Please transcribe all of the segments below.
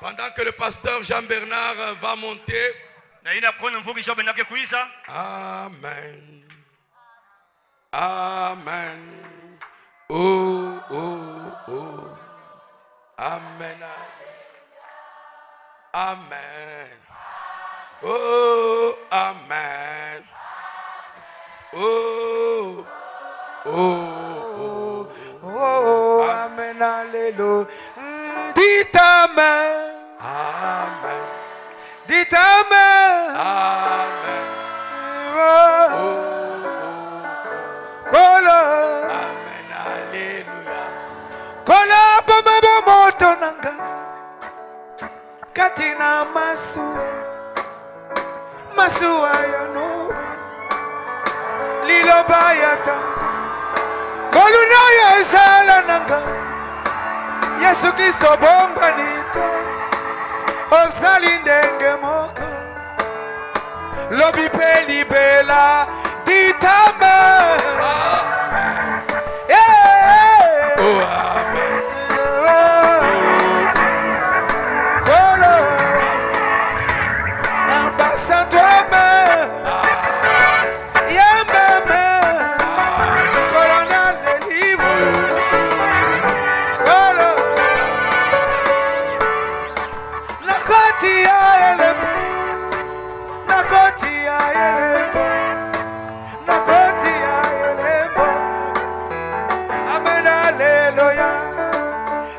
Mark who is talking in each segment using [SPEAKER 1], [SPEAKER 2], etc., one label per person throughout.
[SPEAKER 1] Pendant que le pasteur Jean-Bernard va monter. Amen. Amen. Oh, oh, oh. Amen. Amen. Oh, amen. Oh, oh, oh.
[SPEAKER 2] Oh, amen, alléluia. Dites amen.
[SPEAKER 1] Amen.
[SPEAKER 2] Dites amen.
[SPEAKER 1] Amen.
[SPEAKER 2] Oh, Kola.
[SPEAKER 1] Amen. Alléluia.
[SPEAKER 2] Kola baba moto nanga. Katina masua ya no. Lilo bayata. Boluna ya sala nanga. Yesu Kristo bombanito. Osali ndenge moko. Lobi peli bela. Ditame.
[SPEAKER 1] Amen.
[SPEAKER 2] Yeah.
[SPEAKER 1] Oh, amen.
[SPEAKER 2] Kolo. Ambassa toi-même. Yamame. Colonel de livre. Kolo. Nakoti ya elebo. Nakoti ya elebo. Nakoti ya elebo. Amen, alléluia.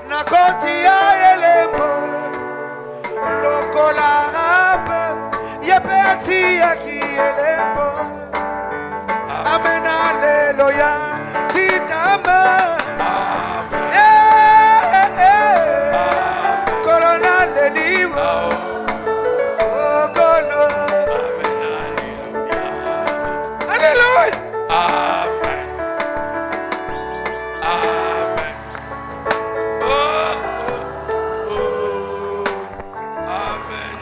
[SPEAKER 2] Nakoti ya elebo. Lokola rabe. Yepeti ya ki elebo. Amen, alléluia. Dites amen. Colonel de livre. Oh, Colo. Alléluia.
[SPEAKER 1] Amen. Amen. Oh, oh, oh. Amen.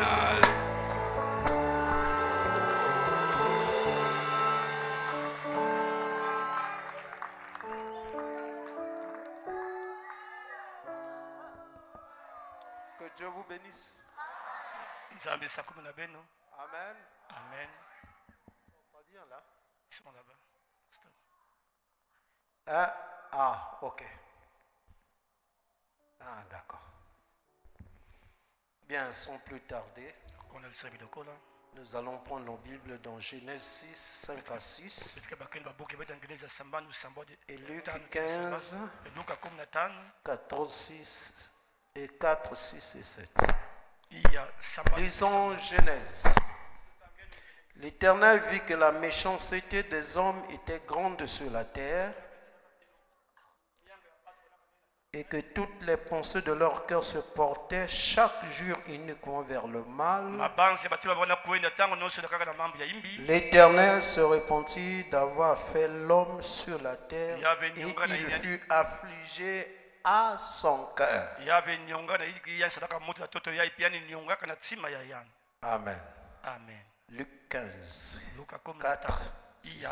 [SPEAKER 2] Que Dieu vous bénisse. Amen.
[SPEAKER 3] Amen.
[SPEAKER 2] Pas bien là.
[SPEAKER 3] Ils sont là-bas.
[SPEAKER 2] Ah, ok. Ah, d'accord. Bien, sans plus tarder, nous allons prendre nos Bibles dans Genèse 6, 5 à 6 et Luc 15, 14, 6 et 4, 6 et 7. Lisons Genèse. L'Éternel vit que la méchanceté des hommes était grande sur la terre et que toutes les pensées de leur cœur se portaient chaque jour uniquement vers le mal. L'Éternel se repentit d'avoir fait l'homme sur la terre et il fut affligé à son cœur. Amen.
[SPEAKER 3] Amen.
[SPEAKER 2] Luc 15, 4, 6.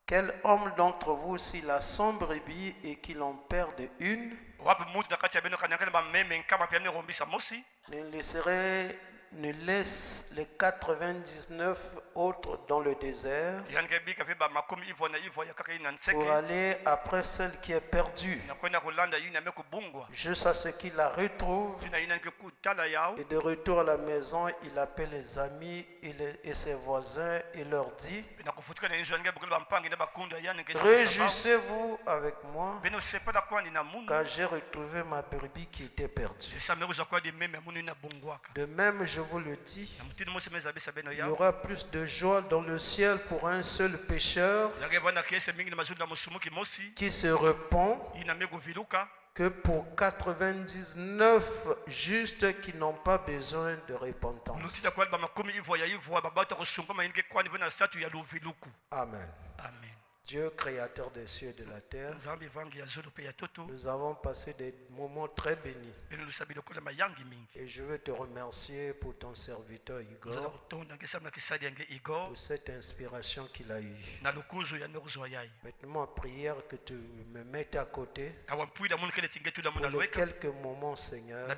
[SPEAKER 2] Quel homme d'entre vous, s'il a 100 brebis et qu'il en perde une, ne laisse les 99 autres dans le désert pour aller après celle qui est perdue, jusqu'à ce qu'il la retrouve, et de retour à la maison, il appelle les amis et ses voisins et leur dit: réjouissez-vous avec moi, car j'ai retrouvé ma brebis qui était perdue. De même, je vous le dis, il y aura plus de joie dans le ciel pour un seul pécheur qui se repent que pour 99 justes qui n'ont pas besoin de repentance. Amen.
[SPEAKER 3] Amen.
[SPEAKER 2] Dieu créateur des cieux et de la terre, nous avons passé des moments très bénis. Et je veux te remercier pour ton serviteur Igor, pour cette inspiration qu'il a eue. Maintenant, ma prière que tu me mettes à côté pour les quelques moments, Seigneur,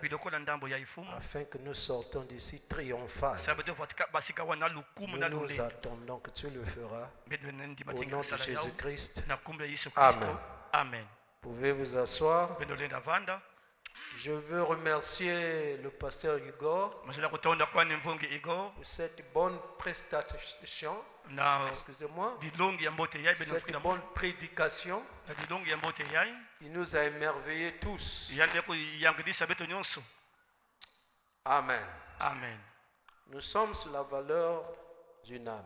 [SPEAKER 2] afin que nous sortons d'ici triomphal. Nous nous attendons que tu le feras. Au nom de Jésus-Christ. Amen.
[SPEAKER 3] Amen.
[SPEAKER 2] Pouvez vous asseoir. Je veux remercier le pasteur Igor pour cette bonne prestation. Excusez-moi. Cette bonne prédication. Il nous a émerveillés tous. Amen.
[SPEAKER 3] Amen.
[SPEAKER 2] Nous sommes sur la valeur d'une âme.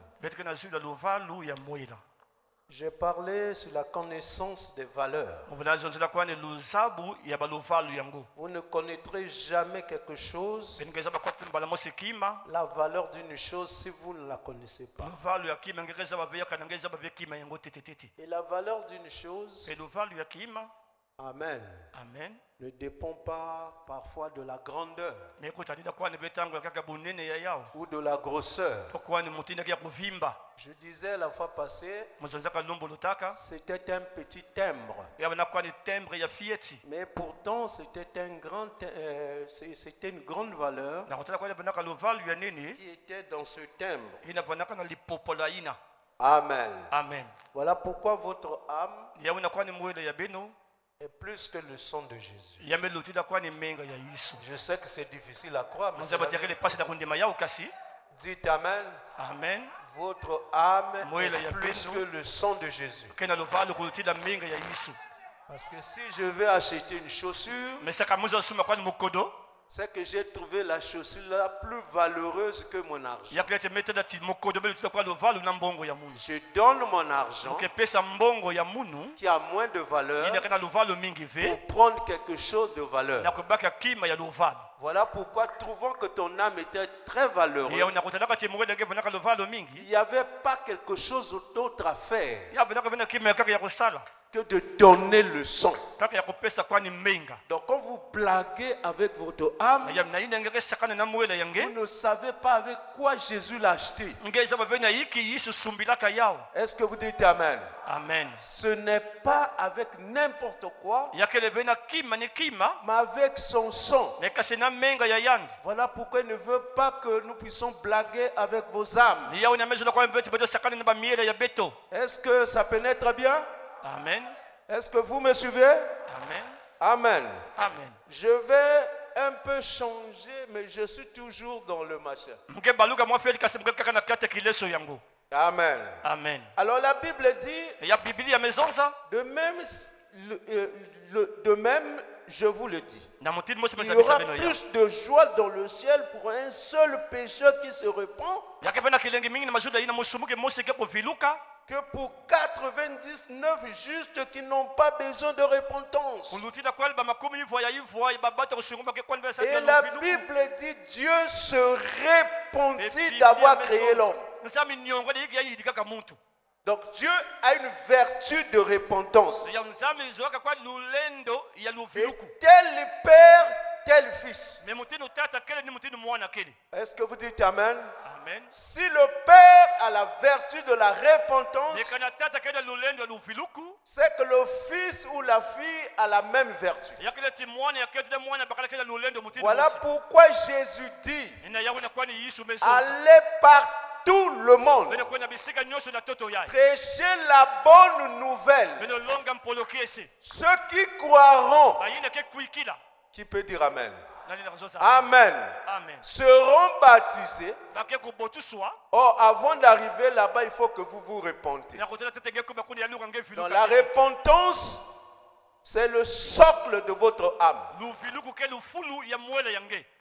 [SPEAKER 2] J'ai parlé sur la connaissance des valeurs. Vous ne connaîtrez jamais quelque chose, la valeur d'une chose, si vous ne la connaissez pas. Et la valeur d'une chose, amen,
[SPEAKER 3] Amen,
[SPEAKER 2] ne dépend pas parfois de la grandeur ou de la grosseur. Je disais la fois passée, c'était un petit timbre, mais pourtant c'était une grande valeur qui était dans ce timbre. Amen.
[SPEAKER 3] Amen.
[SPEAKER 2] Voilà pourquoi votre âme est plus que le sang de Jésus. Je sais que c'est difficile à croire, mais dites Amen.
[SPEAKER 3] Amen.
[SPEAKER 2] Votre âme est plus que le sang de Jésus. Parce que si je vais acheter une chaussure, c'est que j'ai trouvé la chaussure la plus valeureuse que mon argent. Je donne mon argent qui a moins de valeur pour prendre quelque chose de valeur. Voilà pourquoi, trouvant que ton âme était très valeureuse, il n'y avait pas quelque chose d'autre à faire que de donner le sang. Donc quand vous blaguez avec votre âme, vous ne savez pas avec quoi Jésus l'a acheté. Est-ce que vous dites Amen?
[SPEAKER 3] Amen.
[SPEAKER 2] Ce n'est pas avec n'importe quoi, mais avec son sang. Voilà pourquoi il ne veut pas que nous puissions blaguer avec vos âmes. Est-ce que ça pénètre bien?
[SPEAKER 3] Amen.
[SPEAKER 2] Est-ce que vous me suivez?
[SPEAKER 3] Amen.
[SPEAKER 2] Amen.
[SPEAKER 3] Amen.
[SPEAKER 2] Je vais un peu changer, mais je suis toujours dans le machin. Amen.
[SPEAKER 3] Amen.
[SPEAKER 2] Alors la Bible dit, de même, je vous le dis, il y aura plus de joie dans le ciel pour un seul pécheur qui se repent que pour 99 justes qui n'ont pas besoin de repentance. Et la Bible dit, Dieu se répandit d'avoir créé l'homme. Donc Dieu a une vertu de repentance. Et tel père, tel fils. Est-ce que vous dites Amen?
[SPEAKER 3] Amen.
[SPEAKER 2] Si le père a la vertu de la repentance, c'est que le fils ou la fille a la même vertu. Voilà pourquoi Jésus dit, allez partout le monde, prêchez la bonne nouvelle. Ceux qui croiront, qui peut dire Amen? Amen.
[SPEAKER 3] Amen.
[SPEAKER 2] Seront baptisés. Or, avant d'arriver là-bas, il faut que vous vous repentez. Donc, la repentance, c'est le socle de votre âme.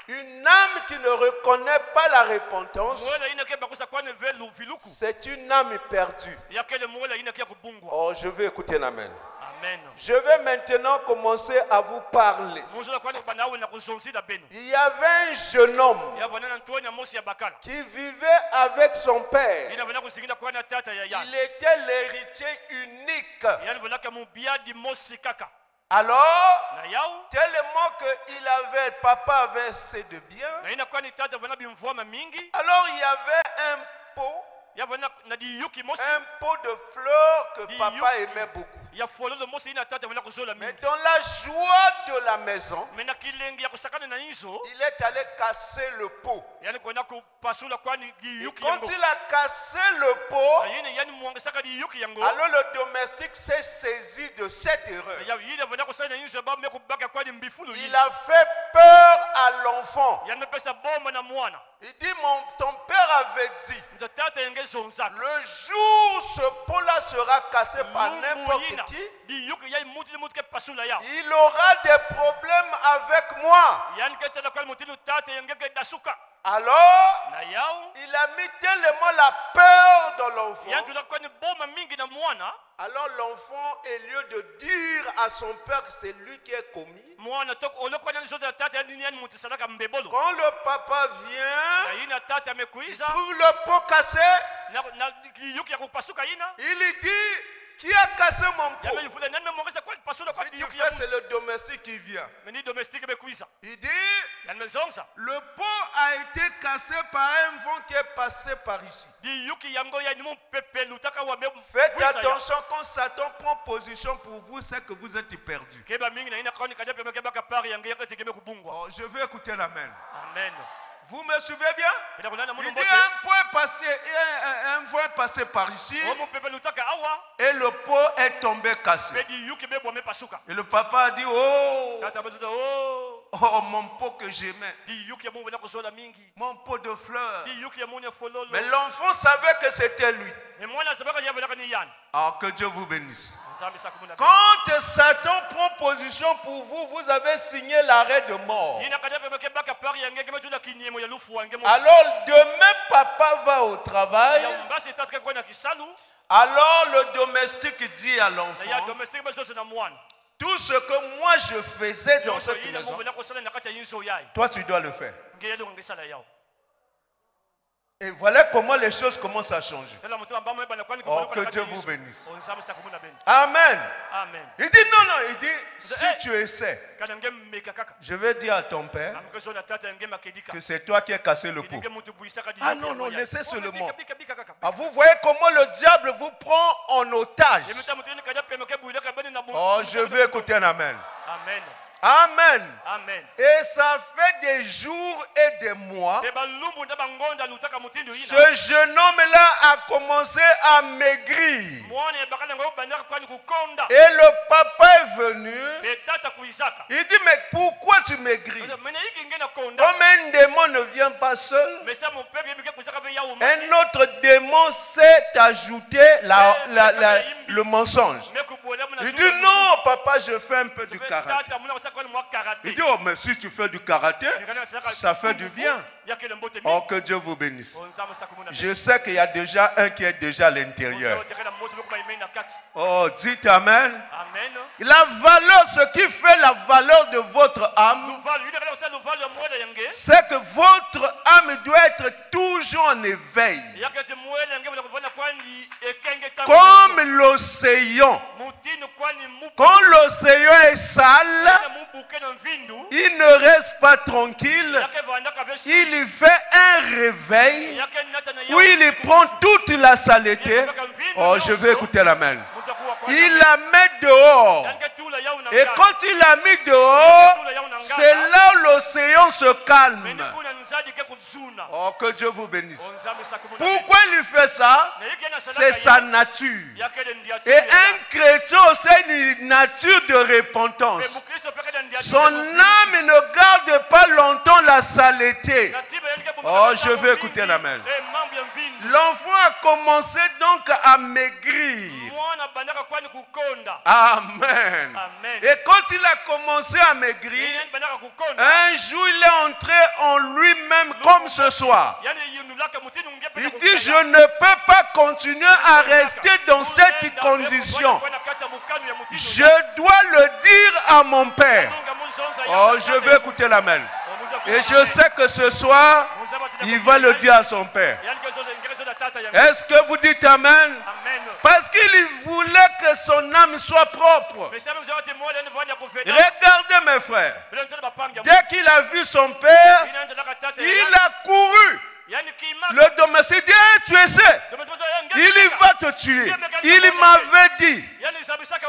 [SPEAKER 2] Une âme qui ne reconnaît pas la repentance, c'est une âme perdue. Oh, je veux écouter l'Amen. Je vais maintenant commencer à vous parler. Il y avait un jeune homme qui vivait avec son père. Il était l'héritier unique. Alors, tellement que papa avait assez de biens, alors il y avait un pot de fleurs que papa aimait beaucoup. Mais dans la joie de la maison, il est allé casser le pot. Et quand il a cassé le pot, alors le domestique s'est saisi de cette erreur. Il a fait peur à l'enfant. Il dit, ton père avait dit, le jour où ce pot-là sera cassé par n'importe qui, il aura des problèmes avec moi. Alors, il a mis tellement la peur dans l'enfant. Alors l'enfant, au lieu de dire à son père que c'est lui qui est commis, quand le papa vient, il trouve le pot cassé, il lui dit, qui a cassé mon pot? Il dit, c'est le domestique qui vient. Il dit, le pot a été cassé par un vent qui est passé par ici. Faites attention, quand Satan prend position pour vous, c'est que vous êtes perdu. Oh, je veux écouter l'amen. Amen. Vous me suivez bien? Il dit un vent est passé par ici et le pot est tombé cassé. Et le papa a dit, oh mon pot que j'aimais, mon pot de fleurs. Mais l'enfant savait que c'était lui. Alors que Dieu vous bénisse. Quand Satan prend position pour vous, vous avez signé l'arrêt de mort. Alors demain papa va au travail. Alors le domestique dit à l'enfant, tout ce que moi je faisais dans cette maison, toi tu dois le faire. Et voilà comment les choses commencent à changer. Oh, que Dieu vous bénisse. Amen. Il dit non, il dit, si tu essaies, je vais dire à ton père que c'est toi qui as cassé le pot. Ah non, laissez seulement. Ah, vous voyez comment le diable vous prend en otage. Oh, je veux écouter un amen. Amen. Amen. Et ça fait des jours et des mois. Ce jeune homme-là a commencé à maigrir. Et le papa est venu. Il dit, mais pourquoi tu maigris? Comme un démon ne vient pas seul, un autre démon s'est ajouté le mensonge. Il dit, non, papa, je fais un peu du karaté. Il dit, oh, mais si tu fais du karaté, ça fait du bien. Oh, que Dieu vous bénisse. Je sais qu'il y a déjà un qui est déjà à l'intérieur. Oh, dites amen. La valeur, ce qui fait la valeur de votre âme, c'est que votre âme doit être toujours en éveil. Comme l'océan. Quand l'océan est sale, il ne reste pas tranquille. Il fait un réveil où il prend toute la saleté. Oh, je vais écouter l'amen. Il la met dehors. Et quand il l'a mis dehors, c'est là où l'océan se calme. Oh, que Dieu vous bénisse. Pourquoi il fait ça? C'est sa nature. Et un chrétien aussi a une nature de repentance. Son âme ne garde pas longtemps la saleté. Oh, je veux écouter l'amen. L'enfant a commencé donc à maigrir. Amen. Et quand il a commencé à maigrir, un jour il est entré en lui-même comme ce soir. Il dit, je ne peux pas continuer à rester dans cette condition. Je dois le dire à mon Père. Oh, je vais écouter l'amen. Et je sais que ce soir, il va le dire à son Père. Est-ce que vous dites amen? Parce qu'il voulait que son âme soit propre. Regardez mes frères. Dès qu'il a vu son Père, il a couru. Le domestique dit, hey, tu essaies. Il va te tuer. Il m'avait dit,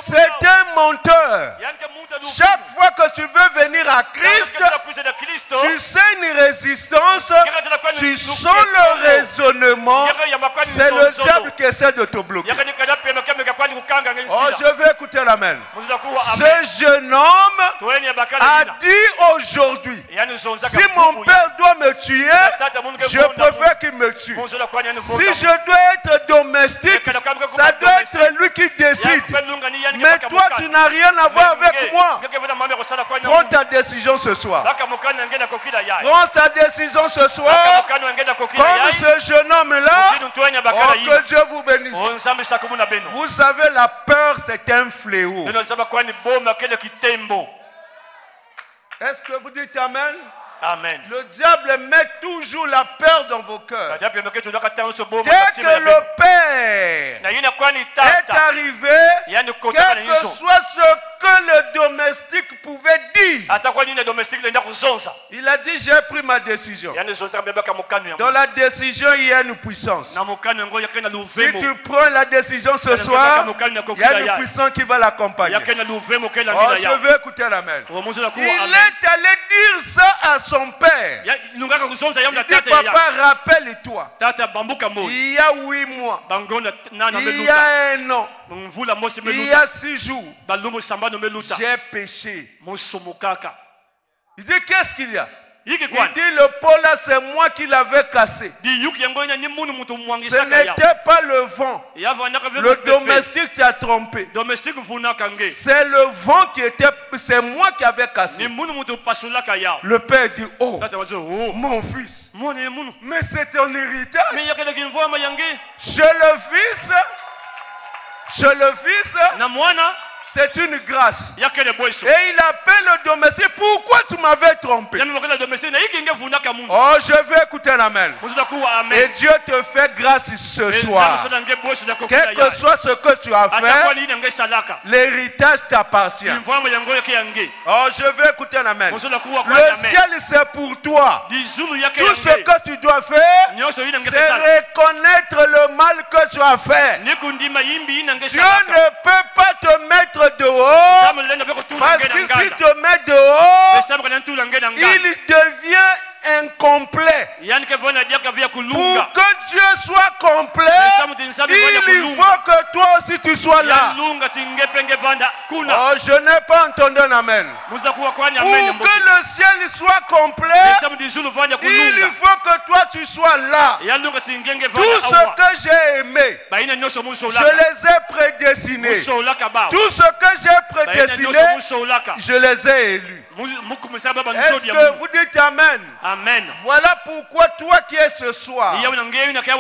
[SPEAKER 2] c'est un menteur. Chaque fois que tu veux venir à Christ, tu sais une résistance, tu sens le raisonnement. C'est le diable qui essaie de te bloquer. Oh, je vais écouter l'amen. Ce jeune homme a dit aujourd'hui, si mon père doit me tuer, je préfère qu'il me tue. Si je dois être domestique, ça doit être lui qui décide. Mais toi, tu n'as rien à voir avec moi. Prends ta décision ce soir. Prends ta décision ce soir. Comme ce jeune homme-là. Oh, que Dieu vous bénisse. Vous savez, la peur, c'est un fléau. Est-ce que vous dites amen?
[SPEAKER 3] Amen.
[SPEAKER 2] Le diable met toujours la peur dans vos cœurs. Dès que le Père est arrivé, quel que soit ce que le domestique pouvait dire, il a dit, j'ai pris ma décision. Dans la décision, il y a une puissance. Si tu prends la décision ce soir, il y a une puissance qui va l'accompagner. Oh, je veux écouter l'amen. Il est allé dire ça à son père. Il dit, papa, rappelle-toi, il y a 8 mois, il y a 1 an, il y a 6 jours, j'ai péché. Il dit, qu'est-ce qu'il y a? Il dit, le pot là, c'est moi qui l'avais cassé. Ce n'était pas le vent. Le domestique t'a trompé. C'est le vent qui était, c'est moi qui avais cassé. Le père dit, oh, mon fils, mais c'est ton héritage. Chez le fils, c'est une grâce. Et il appelle le domestique. Pourquoi tu m'avais trompé? Oh, je vais écouter l'amen. Et Dieu te fait grâce ce soir. Quel que soit ce que tu as fait, l'héritage t'appartient. Oh, je vais écouter l'amen. Le ciel, c'est pour toi. Tout ce que tu dois faire, c'est reconnaître le mal que tu as fait. Dieu ne peut pas te mettre dehors, parce que s'il te met dehors, il devient incomplet. Pour que Dieu soit complet, il faut que toi aussi tu sois là. Oh, je n'ai pas entendu un amen. Pour que le ciel soit complet, il faut que toi tu sois là. Tout ce que j'ai aimé, je les ai prédestinés. Tout ce que j'ai prédestiné, je les ai élus. Est-ce que vous dites amen?
[SPEAKER 3] Amen.
[SPEAKER 2] Voilà pourquoi toi qui es ce soir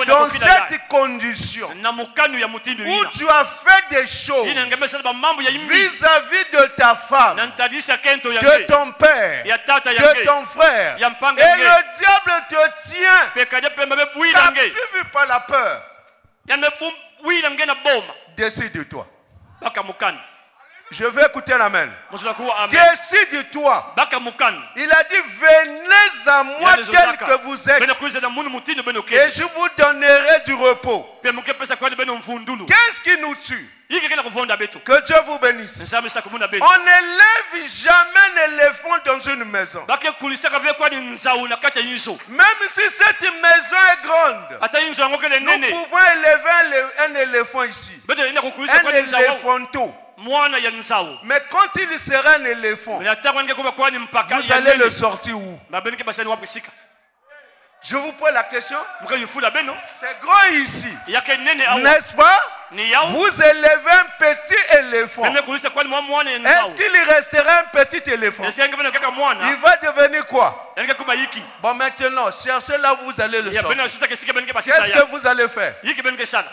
[SPEAKER 2] dans cette condition où tu as fait des choses vis-à-vis de ta femme, de ton père, de ton frère, et le diable te tient captif par la peur, décide-toi. Je vais écouter l'amen. Décide-toi. Il a dit, venez à moi tel que vous êtes, et je vous donnerai du repos. Qu'est-ce qui nous tue? Que Dieu vous bénisse. On n'élève jamais un éléphant dans une maison. Même si cette maison est grande, nous pouvons élever un éléphant ici. Un éléphanteau. Mais quand il sera un éléphant, vous allez le sortir où? Je vous pose la question. C'est grand ici, n'est-ce pas? Vous élevez un petit éléphant. Est-ce qu'il restera un petit éléphant? Il va devenir quoi? Bon, maintenant, cherchez là où vous allez le sortir. Qu'est-ce que vous allez faire?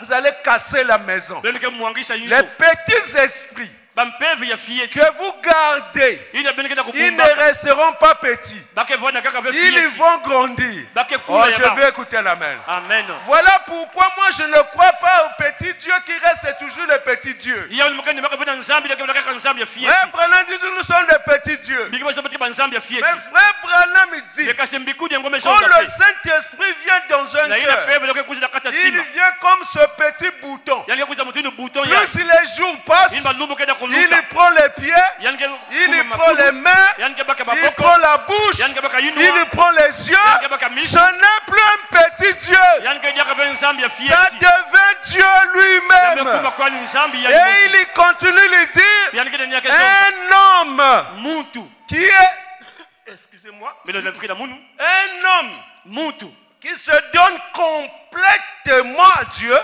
[SPEAKER 2] Vous allez casser la maison. Les petits esprits que vous gardez, ils ne resteront pas petits. Ils vont grandir. Oh, je vais écouter l'amen.
[SPEAKER 3] Amen.
[SPEAKER 2] Voilà pourquoi moi je ne crois pas au petit Dieu qui reste toujours le petit Dieu. Frère Branham dit que nous sommes des petits dieux. Mais frère Branham dit, quand le Saint-Esprit vient dans un cœur, il vient comme ce petit bouton. Plus les jours passent, il prend les pieds, il prend les mains, il prend la bouche, il prend les yeux. Ce n'est plus un petit Dieu. Ça devient Dieu lui-même. Et il continue de dire, un homme qui est, excusez-moi, un homme qui se donne complètement à Dieu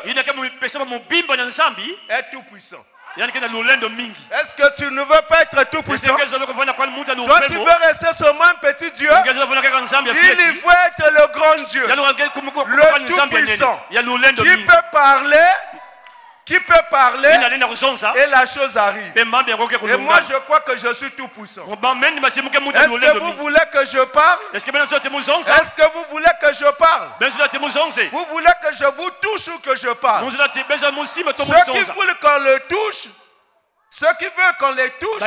[SPEAKER 2] est tout puissant. Est-ce que tu ne veux pas être tout puissant? Toi tu veux rester seulement un petit Dieu? Il faut être le grand Dieu, le tout puissant, qui peut parler et la chose arrive. Et moi je crois que je suis tout puissant. Est-ce que vous voulez que je parle? Est-ce que vous voulez que je parle? Vous voulez que je vous touche ou que je parle? Ceux qui veulent qu'on le touche,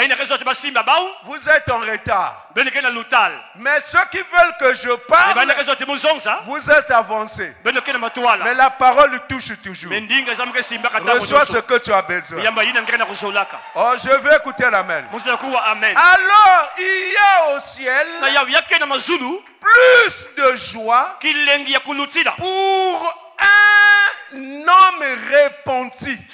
[SPEAKER 2] vous êtes en retard. Mais ceux qui veulent que je parle, vous êtes avancés. Mais la parole touche toujours. Reçois ce que tu as besoin. Oh, je vais écouter l'amen. Alors, il y a au ciel plus de joie pour un homme repenti que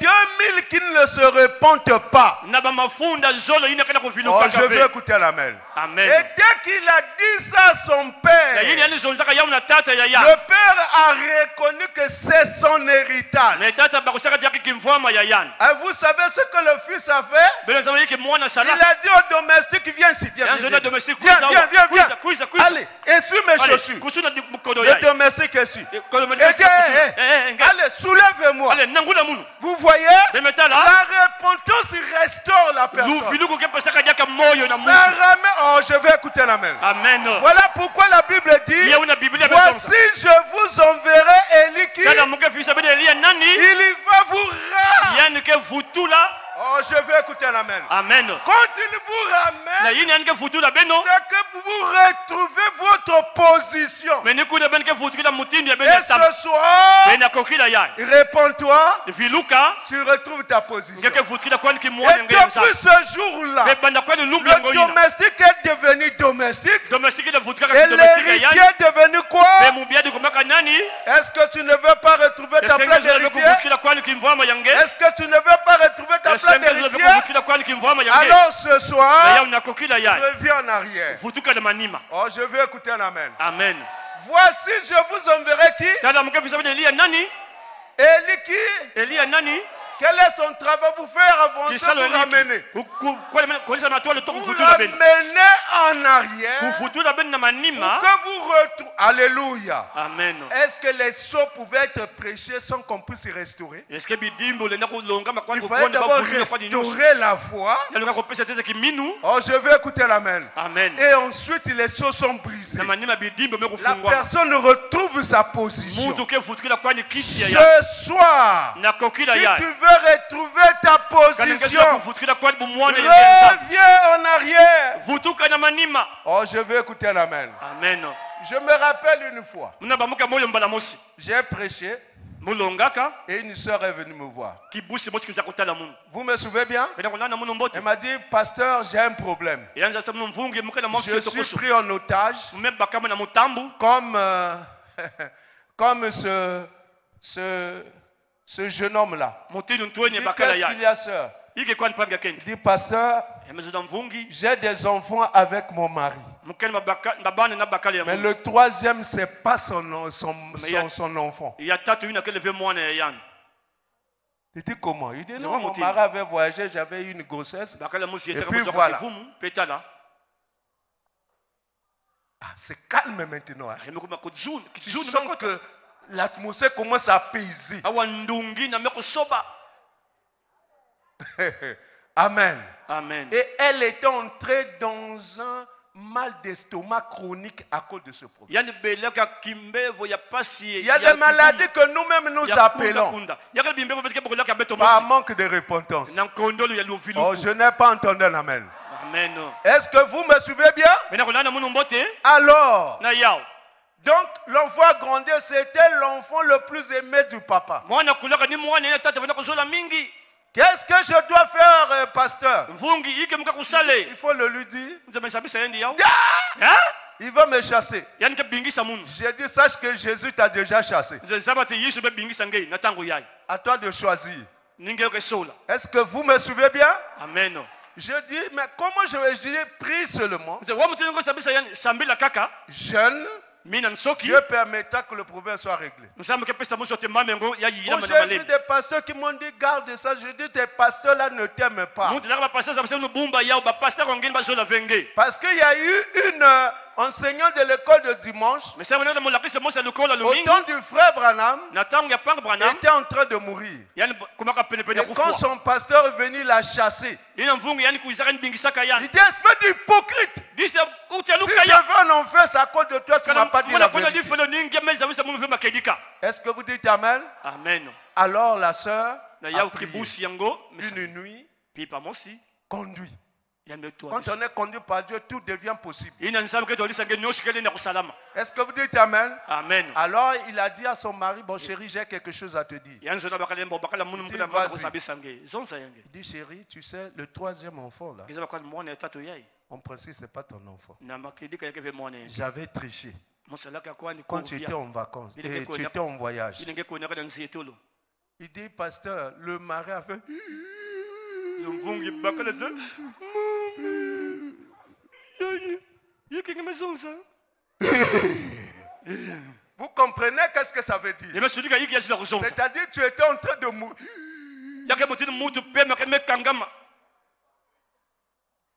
[SPEAKER 2] 2000 qui ne se repentent pas. Oh, je vais écouter l'amen. Et dès qu'il a dit ça à son père, le père a reconnu que c'est son héritage. Et vous savez ce que le fils a fait? Il a dit au domestique, viens ici, viens. Allez, essuie mes chaussures. Le domestique est ici. Allez, soulève-moi. Vous voyez, la repentance restaure la personne. Ça ramène. Oh, je vais écouter l'amen. Voilà pourquoi la Bible dit, voici je vous enverrai Élie qui il va vous rendre. Oh, je vais écouter l'amen. Quand il vous ramène, c'est que vous retrouvez votre position. Et ce soir, réponds-toi, tu retrouves ta position. Et depuis ce jour-là, le domestique est devenu domestique. Et l'héritier est devenu quoi? Est-ce que tu ne veux pas retrouver ta place d'héritier? Est-ce que tu ne veux pas retrouver ta place d'héritier? Alors ce soir, reviens en arrière. Oh, je veux écouter un amen. Voici, je vous enverrai qui? Élie qui? Quel est son travail? Vous faire avancer, vous ramener. Vous ramener en arrière. Pour que vous retrouvez. Alléluia. Est-ce que les sceaux pouvaient être prêchés sans qu'on puisse y restaurer? Il fallait d'abord restaurer la foi. Oh, je vais écouter l'amen. Et ensuite les sceaux sont brisés. La personne retrouve sa position. Ce soir, si tu veux retrouver ta position, reviens en arrière. Oh, je vais écouter l'amen. Je me rappelle une fois, j'ai prêché et une soeur est venue me voir. Vous me souvenez bien? Elle m'a dit, pasteur, j'ai un problème. Je suis pris en otage comme ce jeune homme-là. Qu'est-ce qu'il y a, sœur? Il dit, pasteur, j'ai des enfants avec mon mari. Mais le troisième, ce n'est pas son enfant. Il dit, comment? Il dit, non, mon mari avait voyagé, j'avais eu une grossesse. Et puis voilà. Ah, c'est calme maintenant. Hein? Tu sens que l'atmosphère commence à apaiser. Amen.
[SPEAKER 3] Amen.
[SPEAKER 2] Et elle était entrée dans un mal d'estomac chronique à cause de ce problème. Il y a des maladies que nous-mêmes nous appelons par manque de repentance. Oh, je n'ai pas entendu un amen.
[SPEAKER 3] Amen.
[SPEAKER 2] Est-ce que vous me suivez bien? Alors, donc l'enfant a grandi, c'était l'enfant le plus aimé du papa. Qu'est-ce que je dois faire, pasteur? Il faut le lui dire. Il va me chasser. J'ai dit, sache que Jésus t'a déjà chassé. À toi de choisir. Est-ce que vous me suivez bien?
[SPEAKER 3] Amen.
[SPEAKER 2] Je dis, mais comment je vais dire, prie seulement. Jeune. Dieu permettra que le problème soit réglé. J'ai vu des pasteurs qui m'ont dit, garde ça. Je dis, tes pasteurs là ne t'aiment pas. Parce qu'il y a eu une enseignante de l'école de dimanche. Au temps du frère Branham, était en train de mourir. Et quand son pasteur est venu la chasser, il dit, espèce d'hypocrite. Si je veux en enfer, c'est à cause de toi, tu ne m'as pas dit la vérité. Est-ce que vous dites amen?
[SPEAKER 3] Amen.
[SPEAKER 2] Alors la sœur a prié. Une nuit, conduit. Quand on est conduit par Dieu, tout devient possible. Est-ce que vous dites amen?
[SPEAKER 3] Amen.
[SPEAKER 2] Alors il a dit à son mari, bon chérie, j'ai quelque chose à te dire. Il dit, chérie, tu sais, le troisième enfant là, en principe, ce n'est pas ton enfant. J'avais triché. Quand tu étais en vacances, et tu étais en voyage. Il dit, pasteur, le mari a fait... Vous comprenez qu'est-ce que ça veut dire? C'est-à-dire que tu étais en train de mourir.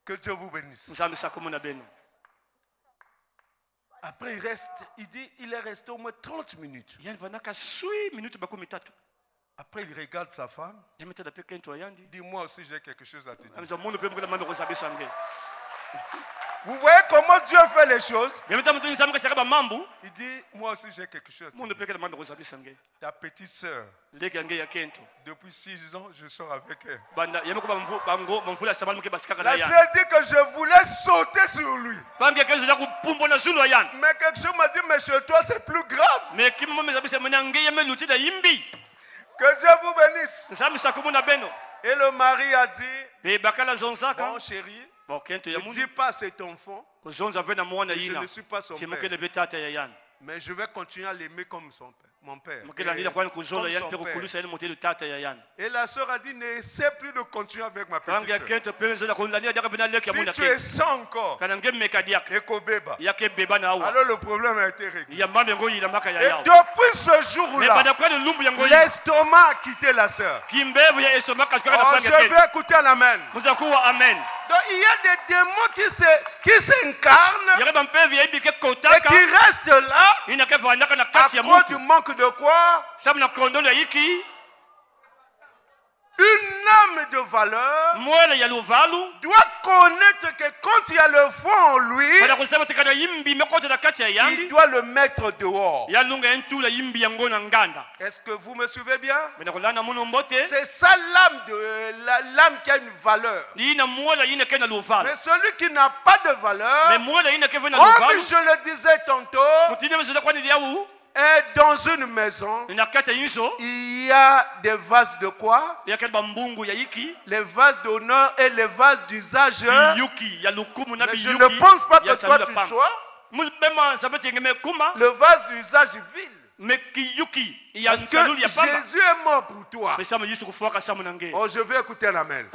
[SPEAKER 2] Que Dieu vous bénisse. Après il dit, il est resté au moins 30 minutes. Après il regarde sa femme. Il dit, moi aussi j'ai quelque chose à te dire. Vous voyez comment Dieu fait les choses? Il dit, moi aussi j'ai quelque chose à te dire. Ta petite soeur, depuis 6 ans, je sors avec elle. La sœur dit que je voulais sauter sur lui. Mais quelque chose m'a dit, mais chez toi c'est plus grave. Que Dieu vous bénisse. Et le mari a dit, bon chérie, ne dis pas à cet enfant que je ne suis pas son père. Mais je vais continuer à l'aimer comme mon père. Et la sœur a dit, n'essaie plus de continuer avec ma petite sœur. Si tu es sans encore, alors le problème a été réglé. Et depuis ce jour-là, l'estomac a quitté la sœur. Oh, je vais écouter un amen. Donc il y a des démons qui s'incarnent et qui restent là à cause du manque de quoi? Une âme de valeur doit connaître que quand il y a le fond en lui, il doit le mettre dehors. Est-ce que vous me suivez bien? C'est ça l'âme qui a une valeur. Mais celui qui n'a pas de valeur, comme je le disais tantôt, et dans une maison, il y a des vases de quoi? Les vases d'honneur et les vases d'usage. Mais je ne pense pas que toi tu sois le vase d'usage vil. Parce que Jésus est mort pour toi. Oh, je vais écouter un amen.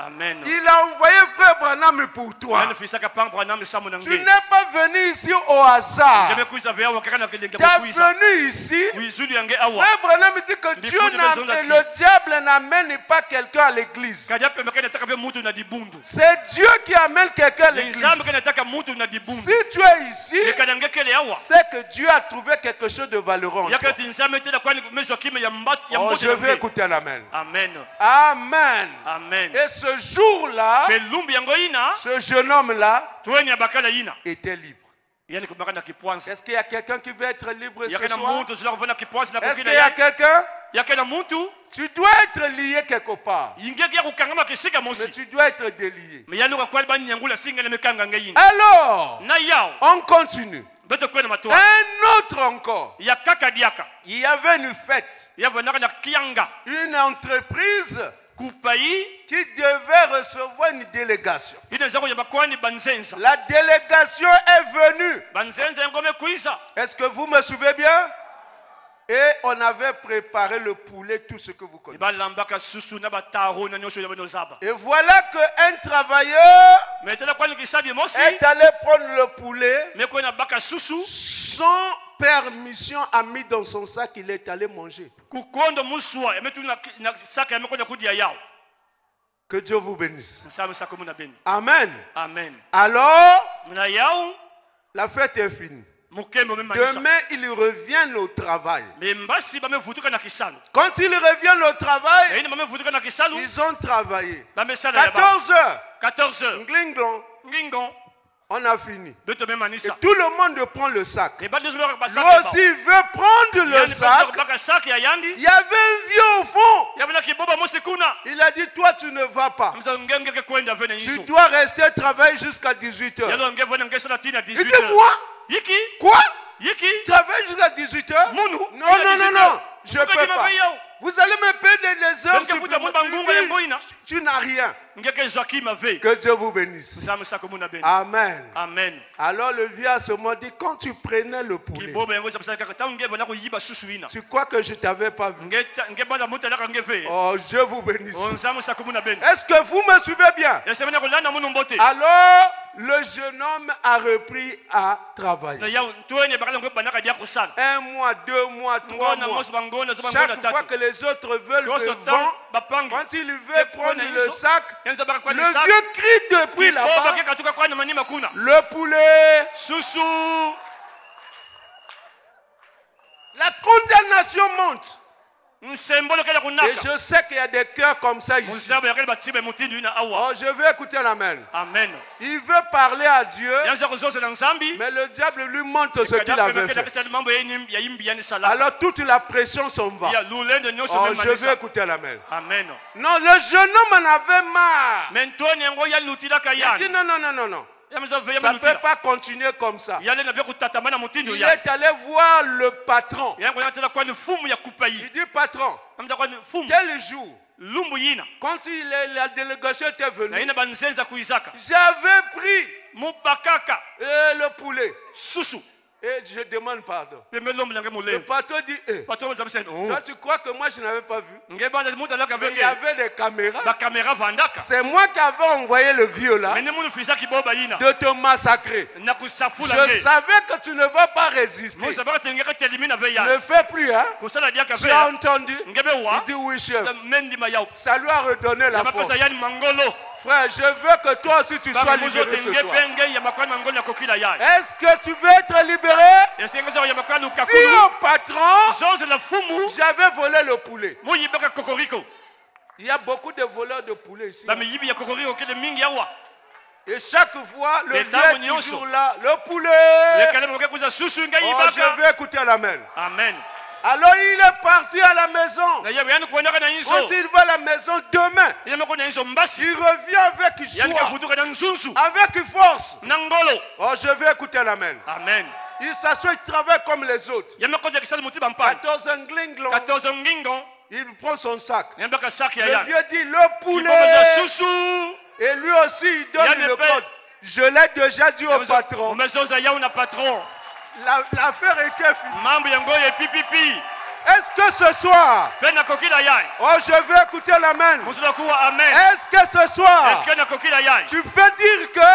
[SPEAKER 2] Il a envoyé frère Branham pour toi. Tu n'es pas venu ici au hasard. Tu es venu ici. Frère Branham dit que Dieu le diable n'amène pas quelqu'un à l'église. C'est Dieu qui amène quelqu'un à l'église. Si tu es ici, c'est que Dieu a trouvé quelque chose de valeureux en toi. Oh, je veux écouter un amen.
[SPEAKER 3] Amen.
[SPEAKER 2] Amen.
[SPEAKER 3] Amen.
[SPEAKER 2] Et ce jour-là, ce jeune homme-là était libre. Est-ce qu'il y a quelqu'un qui veut être libre ce soir? Est-ce qu'il y a quelqu'un? Tu dois être lié quelque part. Mais tu dois être délié. Alors, on continue. Un autre encore. Il y avait une fête. Une entreprise qui devait recevoir une délégation. La délégation est venue. Est-ce que vous me suivez bien? Et on avait préparé le poulet, tout ce que vous connaissez. Et voilà qu'un travailleur est allé prendre le poulet, sans permission, a mis dans son sac, il est allé manger. Que Dieu vous bénisse. Amen.
[SPEAKER 3] Amen.
[SPEAKER 2] Alors, la fête est finie. Demain, ils reviennent au travail. Quand ils reviennent au travail, ils ont travaillé. 14 heures.
[SPEAKER 3] 14 heures.
[SPEAKER 2] Glinglong. On a fini. Et tout le monde prend le sac. Lui aussi veut prendre le sac. Il y avait un vieux au fond. Il a dit, toi tu ne vas pas. Tu dois rester travailler jusqu'à 18 heures. Il dit, moi? Quoi? Travaille jusqu'à 18 heures? Non. Je ne peux pas. Vous allez me payer des heures supplémentaires. Tu n'as rien. Que Dieu vous bénisse. Amen.
[SPEAKER 3] Amen.
[SPEAKER 2] Alors le vieux à ce moment dit, quand tu prenais le poulet, tu crois que je ne t'avais pas vu? Oh, Dieu vous bénisse. Est-ce que vous me suivez bien? Alors le jeune homme a repris à travailler. 1 mois, 2 mois, 3 mois. Chaque fois que les autres veulent le vent, quand il veut prendre le sac, le vieux crie depuis là-bas. Le poulet. La condamnation monte. Et je sais qu'il y a des cœurs comme ça ici. Oh, je veux écouter l'amen.
[SPEAKER 3] Amen.
[SPEAKER 2] Il veut parler à Dieu, mais le diable lui montre ce qu'il avait fait. Alors toute la pression s'en va. Oh, je veux écouter l'amen.
[SPEAKER 3] Amen.
[SPEAKER 2] Non, le jeune homme en avait marre. Il dit non. Ça ne peut pas continuer comme ça. Il est allé voir le patron. Il dit, patron, tel jour, quand la délégation était venue, j'avais pris le poulet. Et je demande pardon. Le patron dit, toi tu crois que moi je n'avais pas vu? Il y avait des caméras. C'est moi qui avais envoyé le vieux là de te massacrer. Je savais que tu ne vas pas résister. Ne fais plus, hein? Tu as entendu? Il dit oui, chef. Ça lui a redonné la force. Frère, je veux que toi aussi tu sois libéré ce soir. Est-ce que tu veux être libéré? Si au patron, j'avais volé le poulet. Il y a beaucoup de voleurs de poulet ici. Et chaque fois, le vieux toujours là, le poulet. Oh, je veux écouter l'amen.
[SPEAKER 3] Amen.
[SPEAKER 2] Alors il est parti à la maison. Quand il va à la maison demain, il revient avec joie, avec force. Oh, je vais écouter l'amen.
[SPEAKER 3] Amen.
[SPEAKER 2] Il s'assoit, il travaille comme les autres. 14 Glinglong. Il prend son sac. Le vieux dit le poulet. Et lui aussi il donne le code. Je l'ai déjà dit au patron. L'affaire était finie. Est-ce que ce soir, oh, je veux écouter l'amen. Est-ce que ce soir, tu peux dire que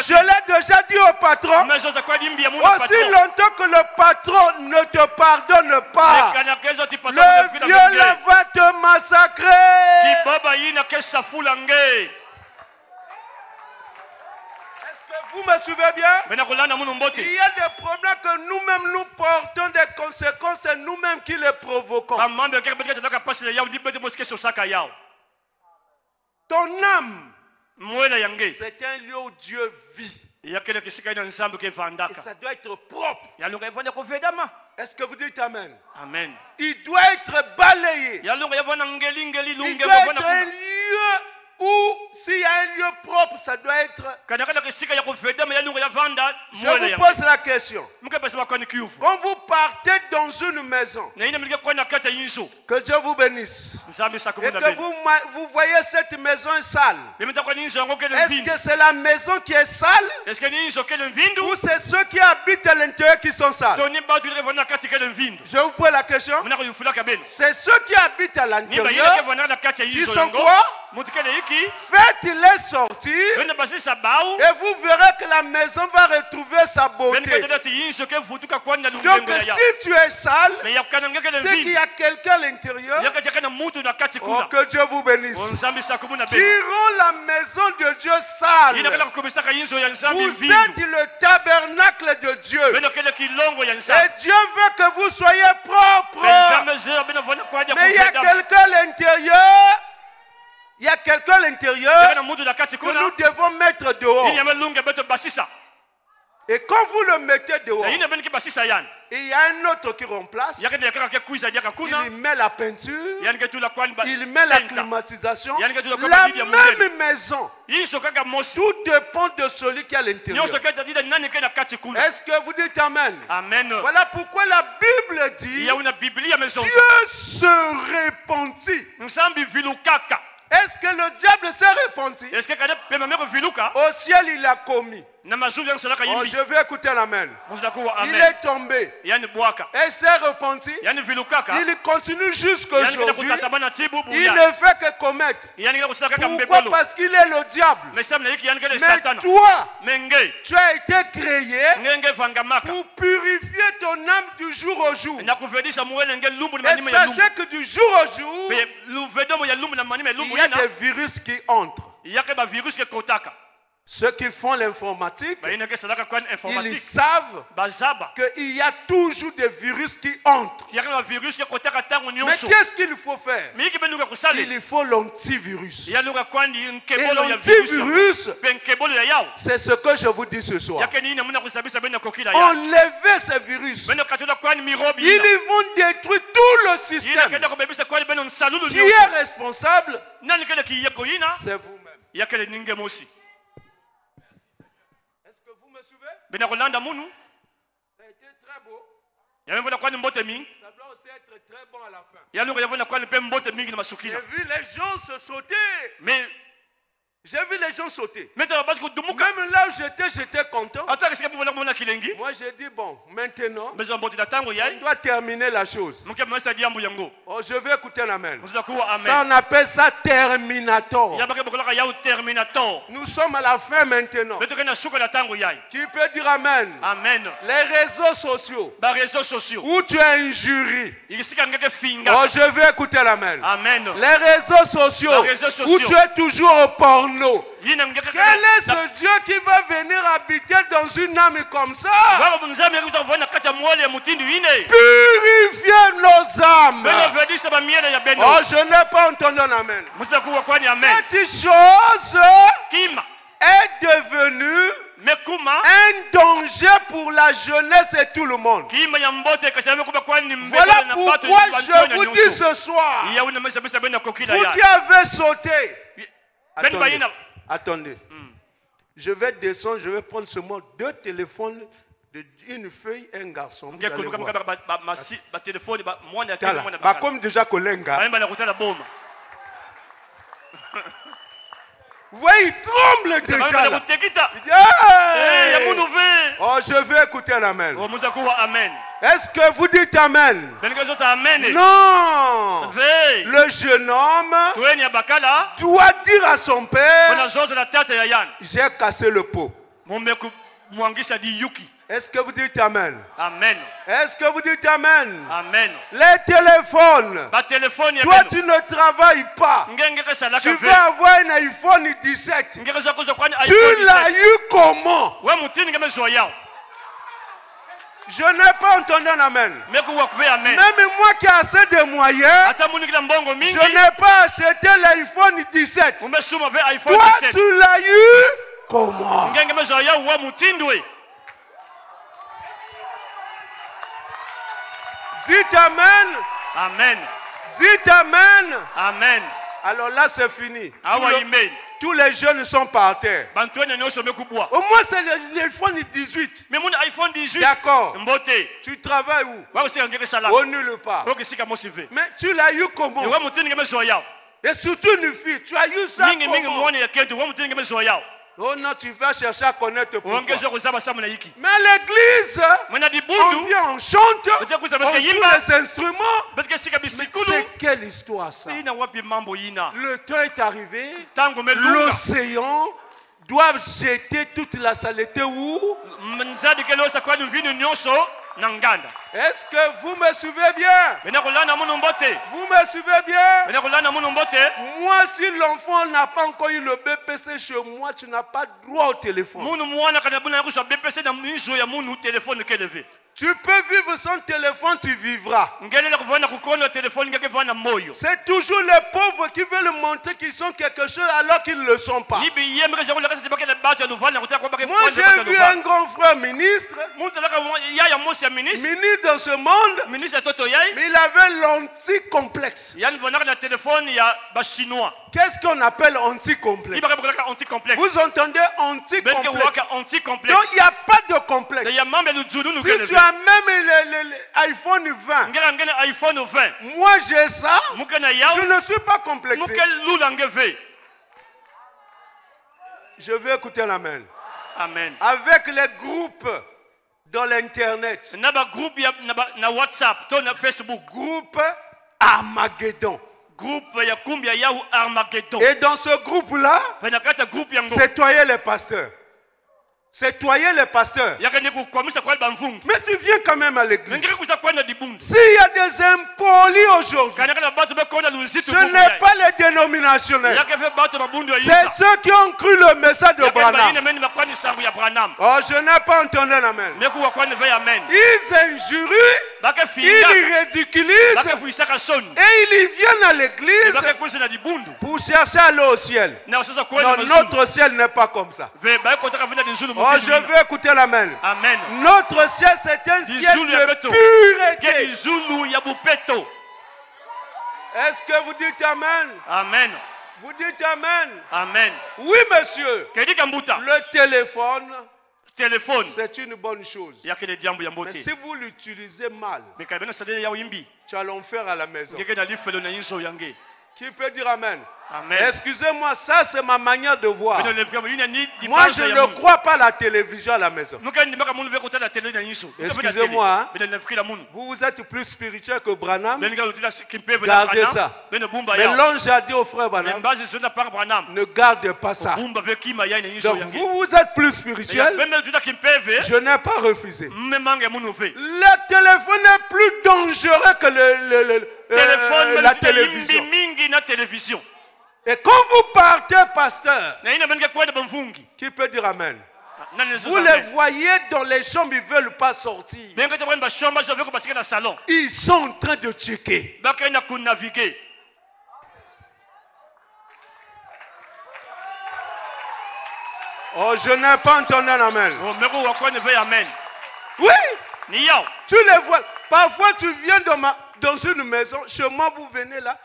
[SPEAKER 2] je l'ai déjà dit au patron, aussi longtemps que le patron ne te pardonne pas, le vieux là va te massacrer. Est-ce que Vous me suivez bien? Il y a des problèmes que nous-mêmes nous portons, des conséquences, c'est nous-mêmes qui les provoquons. Ton âme, c'est un lieu où Dieu vit. Et ça doit être propre. Est-ce que vous dites Amen?
[SPEAKER 3] Amen.
[SPEAKER 2] Il doit être balayé. Il doit être un lieu où, s'il y a un lieu propre, ça doit être... Je vous pose la question. Quand vous partez dans une maison, que Dieu vous bénisse, et que vous voyez cette maison sale, est-ce que c'est la maison qui est sale ou c'est ceux qui habitent à l'intérieur qui sont sales? Je vous pose la question. C'est ceux qui habitent à l'intérieur qui sont quoi? Faites-les sortir et vous verrez que la maison va retrouver sa beauté. Donc si tu es sale, c'est qu'il y a quelqu'un à l'intérieur. Oh, que Dieu vous bénisse. Qui rend la maison de Dieu sale. Vous êtes le tabernacle de Dieu. Et Dieu veut que vous soyez propres. Mais il y a quelqu'un à l'intérieur. Il y a quelqu'un à l'intérieur que nous devons mettre dehors. Et quand vous le mettez dehors, il y a un autre qui remplace. Il met la peinture, il met la climatisation. La même maison, tout dépend de celui qui est à l'intérieur. Est-ce que vous dites Amen?
[SPEAKER 3] Amen.
[SPEAKER 2] Voilà pourquoi la Bible dit Dieu se repentit. Est-ce que le diable s'est repenti? Au ciel, il a commis. Oh, je vais écouter l'amen. Il est tombé. Et s'est repenti. Il continue jusqu'aujourd'hui. Il ne fait que commettre. Pourquoi? Parce qu'il est le diable. Mais toi, tu as été créé pour purifier ton âme du jour au jour. Et sachez que du jour au jour, il y a des virus qui entrent. Ceux qui font l'informatique, ils savent qu'il y a toujours des virus qui entrent. Mais qu'est-ce qu'il faut faire? Il faut l'antivirus. Et l'antivirus, c'est ce que je vous dis ce soir. Enlevez ces virus. Ils vont détruire tout le système. Qui est responsable? C'est vous-même. Ça a été très beau. Ça doit aussi être très bon à la fin. J'ai vu les gens se sauter. J'ai vu les gens sauter. Même là où j'étais content. Moi j'ai dit bon, maintenant, on doit terminer la chose. Oh, je vais écouter l'amen. Ça, on appelle ça Terminator. Nous sommes à la fin maintenant. Qui peut dire amen? Amen. Les réseaux sociaux. Où tu es injurié. Oh, je vais écouter l'amen. Amen. Les réseaux sociaux. Où tu es toujours au porno. Quel est ce Dieu qui va venir habiter dans une âme comme ça? Purifier nos âmes. Oh, je n'ai pas entendu un amen. Cette chose est devenue un danger pour la jeunesse et tout le monde. Voilà pourquoi je vous dis ce soir, vous qui avez sauté, attendez. Je vais descendre, je vais prendre seulement 2 téléphones, une feuille et un garçon. Comme déjà Kolenga. Vous voyez, il tremble déjà là. Il dit, hey! Oh, je vais écouter l'amen. Est-ce que vous dites amen? Non. Le jeune homme doit dire à son père, j'ai cassé le pot. Est-ce que vous dites Amen?
[SPEAKER 3] Amen.
[SPEAKER 2] Est-ce que vous dites Amen?
[SPEAKER 3] Amen.
[SPEAKER 2] Les téléphones. Toi, tu ne travailles pas. Tu veux avoir un iPhone 17. Tu l'as eu comment? Je n'ai pas entendu un Amen. Même moi qui ai assez de moyens, je n'ai pas acheté l'iPhone 17. Toi, tu l'as eu comment? Dites Amen.
[SPEAKER 3] Amen.
[SPEAKER 2] Dites Amen.
[SPEAKER 3] Amen.
[SPEAKER 2] Alors là, c'est fini. Tous les jeunes sont par terre. Au moins, c'est l'iPhone 18. D'accord. Tu travailles où? Au nulle part. Mais tu l'as eu comment? Et surtout une fille, tu as eu ça comment? Oh non, tu vas chercher à connaître pourquoi. Mais à l'église, on vient, on chante, on joue les instruments. Mais c'est quelle histoire ça? Le temps est arrivé, l'océan doit jeter toute la saleté où? Est-ce que vous me suivez bien? Vous me suivez bien? Moi, si l'enfant n'a pas encore eu le BPC chez moi, tu n'as pas droit au téléphone. Tu peux vivre sans téléphone, tu vivras. C'est toujours les pauvres qui veulent montrer qu'ils sont quelque chose alors qu'ils ne le sont pas. Moi, j'ai vu un grand frère ministre dans ce monde, mais il avait l'anti-complexe. Qu'est-ce qu'on appelle anti-complexe? Vous entendez anti-complexe? Donc il n'y a pas de complexe. Si tu as même l'iPhone 20, moi j'ai ça, je ne suis pas complexé. Je veux écouter l'amen.
[SPEAKER 3] Amen.
[SPEAKER 2] Avec les groupes dans l'internet, groupe Armageddon. Et dans ce groupe-là, c'est toi les pasteurs. C'est toi les pasteurs. Mais tu viens quand même à l'église. S'il y a des impolis aujourd'hui, ce n'est pas les dénominationnels. C'est ceux qui ont cru le message de Branham. Oh, je n'ai pas entendu un amen. Ils injurient, ils ridiculisent et ils viennent à l'église pour chercher à aller au ciel. Non, notre ciel n'est pas comme ça. Oh, je veux écouter l'amen.
[SPEAKER 3] Amen.
[SPEAKER 2] Notre ciel, c'est un ciel de pureté. Est-ce que vous dites amen?
[SPEAKER 3] Amen.
[SPEAKER 2] Vous dites amen?
[SPEAKER 3] Amen.
[SPEAKER 2] Oui, monsieur. Le téléphone, c'est une bonne chose. Mais si vous l'utilisez mal, tu as l'enfer à la maison. Qui peut dire amen? Excusez-moi, ça c'est ma manière de voir. Moi je ne crois pas à la télévision à la maison. Excusez-moi, hein? Vous êtes plus spirituel que Branham. Gardez ça. Mais l'ange a dit au frère Branham, ne gardez pas ça. Donc vous êtes plus spirituel. Je n'ai pas refusé. Le téléphone est plus dangereux que la télévision. Et quand vous partez, pasteur, qui peut dire amen? Vous les voyez dans les chambres, ils ne veulent pas sortir. Ils sont en train de checker. Oh, je n'ai pas entendu un amen. Oui, tu les vois. Parfois, tu viens dans une maison. Chez moi, vous venez là.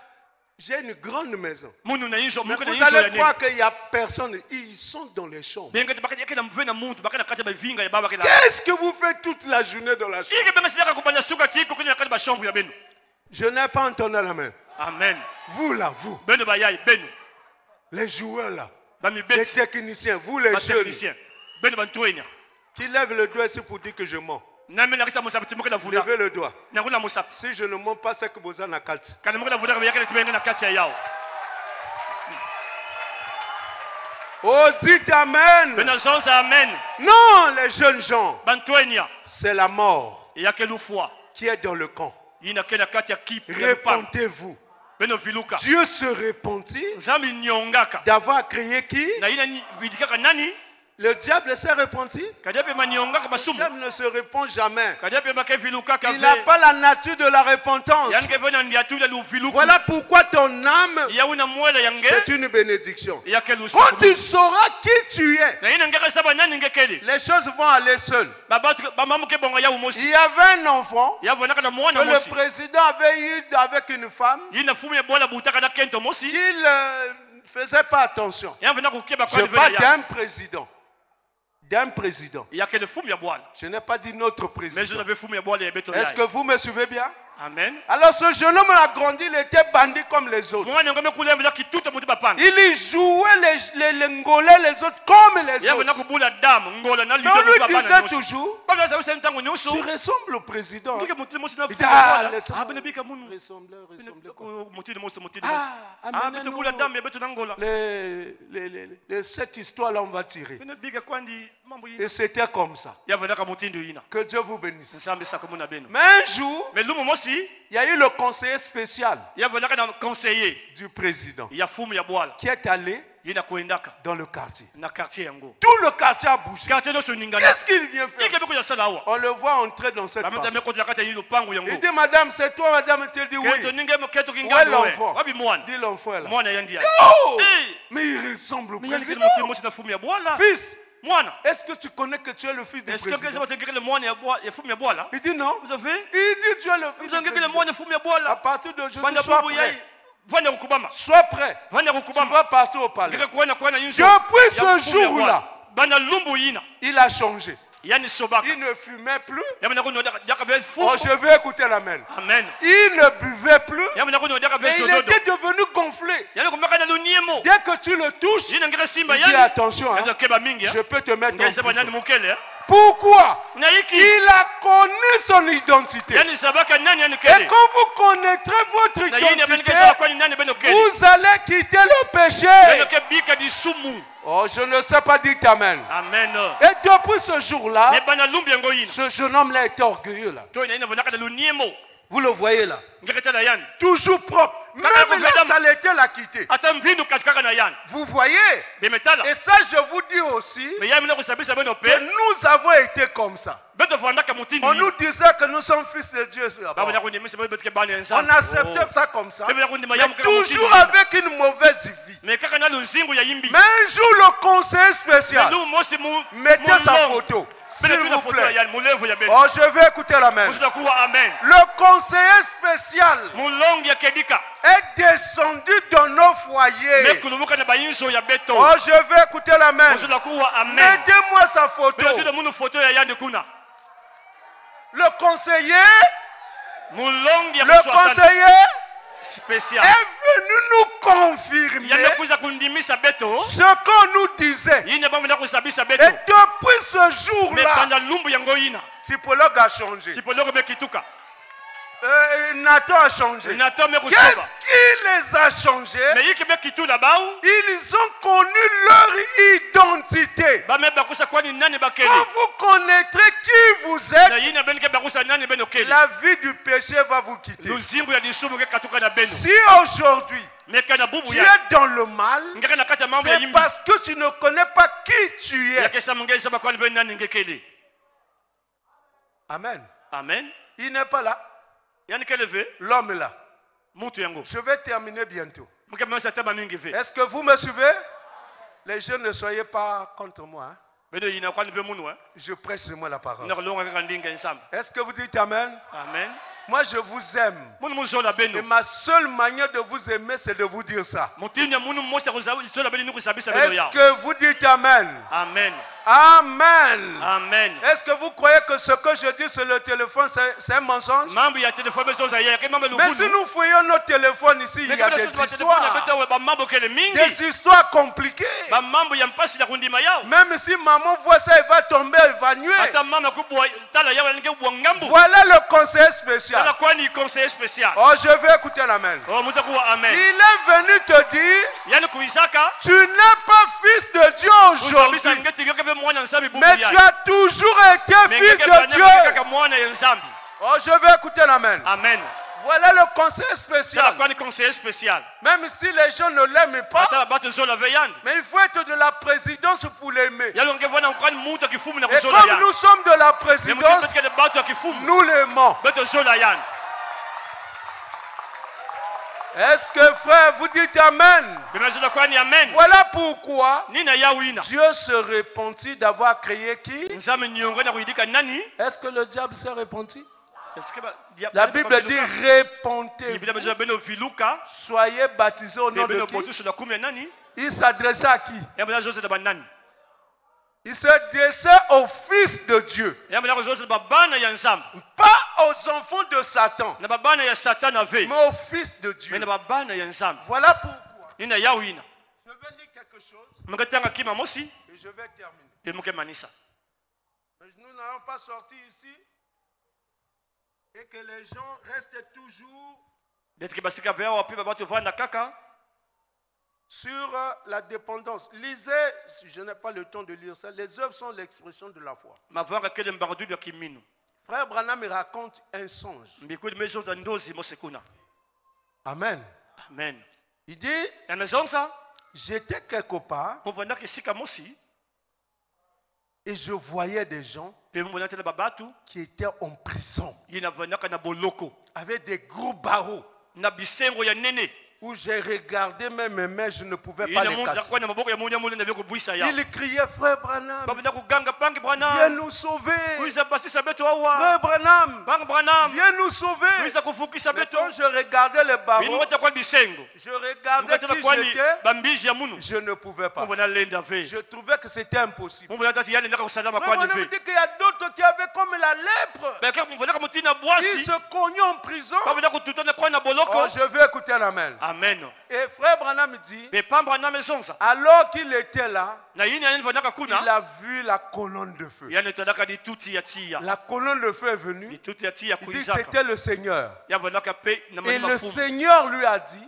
[SPEAKER 2] J'ai une grande maison. Mais vous allez croire qu'il n'y a personne. Ils sont dans les chambres. Qu'est-ce que vous faites toute la journée dans la chambre? Je n'ai pas entendu la main.
[SPEAKER 3] Amen.
[SPEAKER 2] Vous là, vous. Les joueurs là. Les techniciens, vous les jeunes. Qui lèvent le doigt ici pour dire que je mens. Levez le doigt. Si je ne mens pas, c'est que vous en avez 4. Oh, dites Amen.
[SPEAKER 3] Amen.
[SPEAKER 2] Non, les jeunes gens. C'est la mort qui est dans le camp. Répondez-vous. Dieu se repentit d'avoir créé qui? Le diable s'est repenti. Le diable ne se repent jamais. Il n'a pas la nature de la repentance. Voilà pourquoi ton âme, c'est une bénédiction. Quand tu sauras qui tu es, les choses vont aller seules. Il y avait un enfant que le président avait eu avec une femme. Il ne faisait pas attention. Je parle d'un président. D'un président. Je n'ai pas dit notre président. Est-ce que vous me suivez bien?
[SPEAKER 3] Amen.
[SPEAKER 2] Alors ce jeune homme a grandi, il était bandit comme les autres. Il y jouait les ngolais, les autres comme les autres. Mais on lui disait toujours, tu ressembles au président. Il dit, cette histoire-là, on va tirer. Et c'était comme ça. Que Dieu vous bénisse. Mais un jour, il y a eu le conseiller spécial du président qui est allé dans le quartier. Tout le quartier a bougé. Qu'est-ce qu'il vient faire? On le voit entrer dans cette maison. Il dit, madame, c'est toi, madame? Elle dit oui. Où est l'enfant? Dit l'enfant est là. Oh! Mais il ressemble au président. Fils, est-ce que tu connais que tu es le fils du président? Il dit non. Il dit tu es le fils du président. À partir d'aujourd'hui, sois prêt. Sois prêt. Tu vas partir au palais. Depuis ce jour-là, il a changé. Il ne fumait plus. Oh, je vais écouter l'amen. Il ne buvait plus. Et il était devenu gonflé. Dès que tu le touches, il dit attention, hein, je peux te mettre en prison. Pourquoi? Il a connu son identité. Et quand vous connaîtrez votre identité, vous allez quitter le péché. Oh, je ne sais pas dire amen.
[SPEAKER 3] Amen.
[SPEAKER 2] Et depuis ce jour-là, ce jeune homme-là était orgueilleux là. Vous le voyez là. Toujours propre. Même la saleté l'a quitté. Vous voyez? Et ça, je vous dis aussi que nous avons été comme ça. On nous disait que nous sommes fils de Dieu. On acceptait ça comme ça. Mais toujours avec une mauvaise vie. Mais un jour, le conseiller spécial mettait sa photo. S'il vous plaît. Oh, je vais écouter l'amen. Le conseiller spécial est descendu dans nos foyers. Oh, je vais écouter l'amen. Mettez-moi sa photo. Le conseiller spécial est venu nous confirmer ce qu'on nous disait. Et depuis ce jour-là, typologue a changé. Nathan a changé. Qu'est-ce qui les a changés? Ils ont connu leur identité. Quand vous connaîtrez qui vous êtes, la vie du péché va vous quitter. Si aujourd'hui tu es dans le mal, c'est parce que tu ne connais pas qui tu es. Amen.
[SPEAKER 3] Amen.
[SPEAKER 2] Il n'est pas là. L'homme est là. Je vais terminer bientôt. Est-ce que vous me suivez? Les jeunes, ne soyez pas contre moi. Hein? Je prêche sur moi la parole. Est-ce que vous dites Amen?
[SPEAKER 3] Amen.
[SPEAKER 2] Moi, je vous aime. Et ma seule manière de vous aimer, c'est de vous dire ça. Est-ce que vous dites Amen?
[SPEAKER 3] Amen.
[SPEAKER 2] Amen.
[SPEAKER 3] Amen.
[SPEAKER 2] Est-ce que vous croyez que ce que je dis sur le téléphone, c'est un mensonge? Mais si nous fouillons nos téléphones ici, il y a des histoires. Des histoires compliquées. Même si maman voit ça, elle va tomber évanouie. Voilà le conseil spécial. Oh, je vais écouter l'amen. Il est venu te dire, tu n'es pas fils de Dieu aujourd'hui, mais tu as toujours été fils de Dieu. Oh, je vais écouter l'amen.
[SPEAKER 3] Amen.
[SPEAKER 2] Voilà le conseil spécial. Même si les gens ne l'aiment pas, mais il faut être de la présidence pour l'aimer. Et comme nous sommes de la présidence, nous l'aimons. Est-ce que frère, vous dites Amen? Voilà pourquoi Dieu se repentit d'avoir créé qui? Est-ce que le diable s'est repenti? La Bible dit repentez-vous, soyez baptisés au nom de qui? Il s'adressait à qui? Il s'adressait aux fils de Dieu, pas aux enfants de Satan, mais aux fils de Dieu. Voilà pourquoi je vais lire quelque chose et je vais terminer. Mais nous n'allons pas sortir ici et que les gens restent toujours sur la dépendance. Lisez, si je n'ai pas le temps de lire ça, les œuvres sont l'expression de la foi. Frère Branham me raconte un songe. Amen.
[SPEAKER 3] Amen.
[SPEAKER 2] Il dit, j'étais quelque part et je voyais des gens qui étaient en prison avec des gros barreaux. Où j'ai regardé même mes mains, je ne pouvais pas les casser. Il criait, frère Branham, viens nous sauver. Frère Branham, viens nous sauver. Mais quand je regardais les barreaux, je regardais qui j'étais, je ne pouvais pas. Je trouvais que c'était impossible. Frère Branham dit qu'il y a d'autres qui avaient comme la lèpre. Ils se cognaient en prison. Oh, je veux écouter l'amen.
[SPEAKER 3] Amen.
[SPEAKER 2] Et frère Branham dit, alors qu'il était là, il a vu la colonne de feu. La colonne de feu est venue. Il dit c'était le Seigneur. Et le Seigneur lui a dit,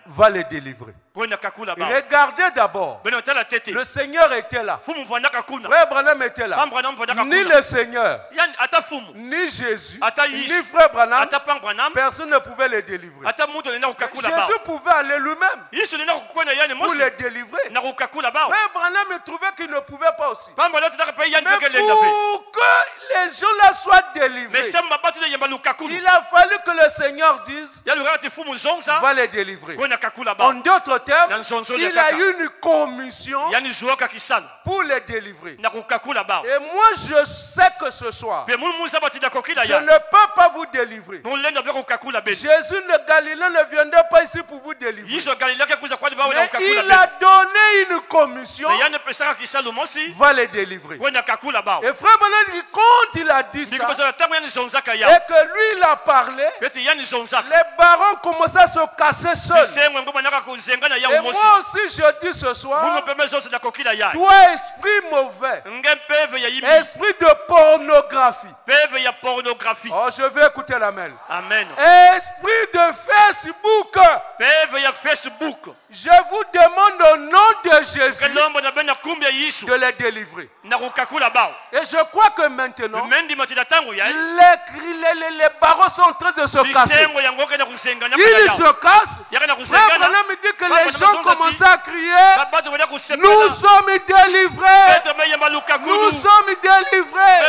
[SPEAKER 2] va les délivrer. Regardez d'abord. Le Seigneur était là. Frère Branham était là. Ni le Seigneur, ni Jésus, ni frère Branham, personne ne pouvait les délivrer. Jésus pouvait aller lui-même pour les délivrer. Frère Branham trouvait qu'il ne pouvait pas aussi. Mais pour que les gens là soient délivrés, il a fallu que le Seigneur dise, va les délivrer. En d'autres termes, il a eu une commission pour les délivrer. Et moi je sais que ce soir, je ne peux pas vous délivrer. Jésus de Galilée ne viendrait pas ici pour vous délivrer. Mais il a donné une commission, va les délivrer. Et frère Branham dit, quand il a dit ça, et que lui il a parlé, les barons commençaient à se casser seuls. Et moi aussi je dis ce soir, toi esprit mauvais, esprit de pornographie, oh je vais écouter l'amen.
[SPEAKER 3] Amen.
[SPEAKER 2] Esprit de Facebook, je vous demande au nom de Jésus de les délivrer. Et je crois que maintenant, les barreaux sont en train de se casser. Ils se cassent. Frère Branham me dit que les gens commencent à crier, nous sommes délivrés. Nous sommes délivrés.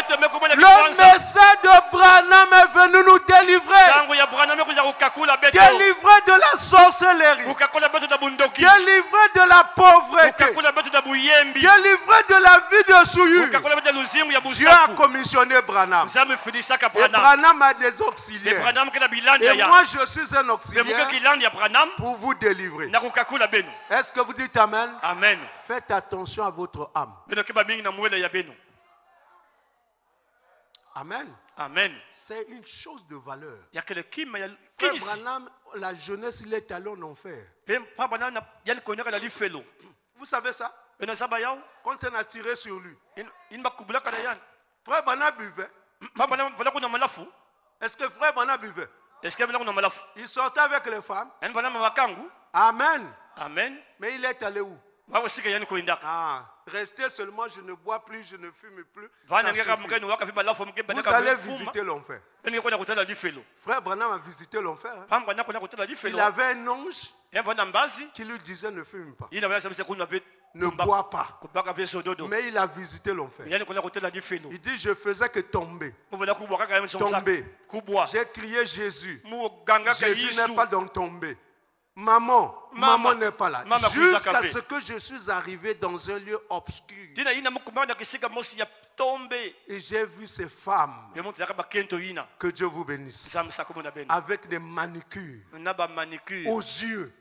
[SPEAKER 2] Le message de Branham est venu nous délivrer. Délivré de la sorcellerie, délivré de la pauvreté, délivré de la vie de souillure. Dieu a commissionné Branham. Et Branham a des auxiliaires. Et moi je suis un auxiliaire pour vous délivrer. Est-ce que vous dites Amen?
[SPEAKER 3] Amen.
[SPEAKER 2] Faites attention à votre âme. Amen.
[SPEAKER 3] Amen.
[SPEAKER 2] C'est une chose de valeur.
[SPEAKER 3] Frère
[SPEAKER 2] Branham, la jeunesse, il est allé en enfer. Vous savez ça? Quand on a tiré sur lui. Frère Branham buvait. Est-ce que Frère Branham buvait? Il sortait avec les femmes. Amen.
[SPEAKER 3] Amen.
[SPEAKER 2] Mais il est allé où? Restez seulement, je ne bois plus, je ne fume plus. Vous allez visiter l'enfer. Frère Branham a visité l'enfer. Il avait un ange qui lui disait ne fume pas, ne bois pas. Mais il a visité l'enfer. Il dit je faisais que tomber. Tomber. J'ai crié Jésus. Jésus n'est pas dans tomber. Maman n'est pas là. Jusqu'à ce que je suis arrivé dans un lieu obscur. Et j'ai vu ces femmes. Que Dieu vous bénisse. Avec des manicures aux yeux,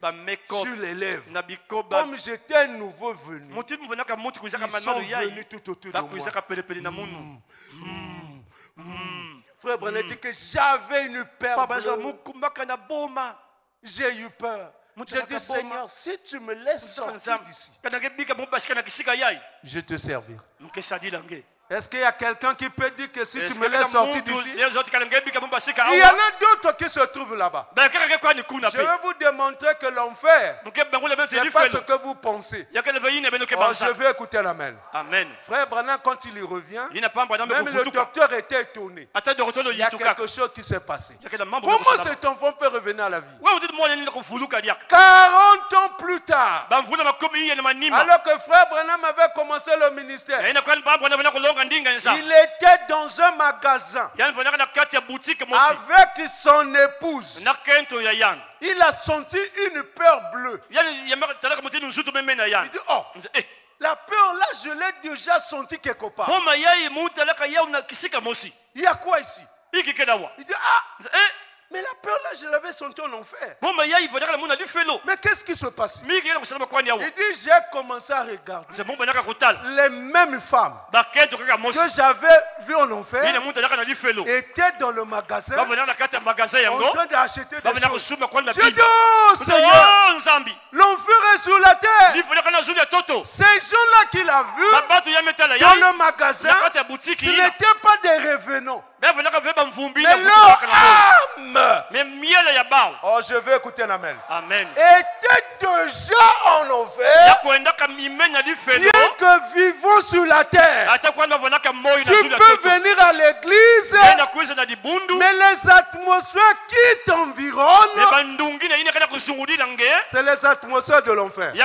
[SPEAKER 2] sur les lèvres. Comme j'étais un nouveau venu. Ils sont venus tout autour de moi. Frère Branham dit que j'avais une peur bleue. J'ai eu peur. J'ai dit Seigneur, si tu me laisses sortir d'ici, je te servirai. Est-ce qu'il y a quelqu'un qui peut dire que si tu me laisses sortir d'ici? Il y en a d'autres qui se trouvent là-bas. Je vais vous démontrer que l'enfer, ce n'est pas ce que vous pensez. Je vais écouter l'amen. Frère Branham, quand il y revient, même le docteur était étonné. Il y a quelque chose qui s'est passé. Comment cet enfant peut revenir à la vie? 40 ans plus tard, alors que frère Branham avait commencé le ministère, il était dans un magasin avec son épouse. Il a senti une peur bleue. Il dit, oh, la peur là, je l'ai déjà senti quelque part. Il y a quoi ici? Il dit, ah, mais la peur là, je l'avais senti en enfer. Mais qu'est-ce qui se passe ici? Il dit, j'ai commencé à regarder les mêmes femmes que j'avais vues en enfer étaient dans le magasin en train d'acheter des choses. Je dis, oh Seigneur, l'enfer est sur la terre. Ces gens-là qu'il a vus dans le magasin, ce n'étaient pas des revenants. Mais leur âme, oh, je vais écouter un amen, était déjà en enfer, bien que vivant sur la terre. Tu peux venir à l'église, mais les atmosphères qui t'environnent, c'est les atmosphères de l'enfer. Oh,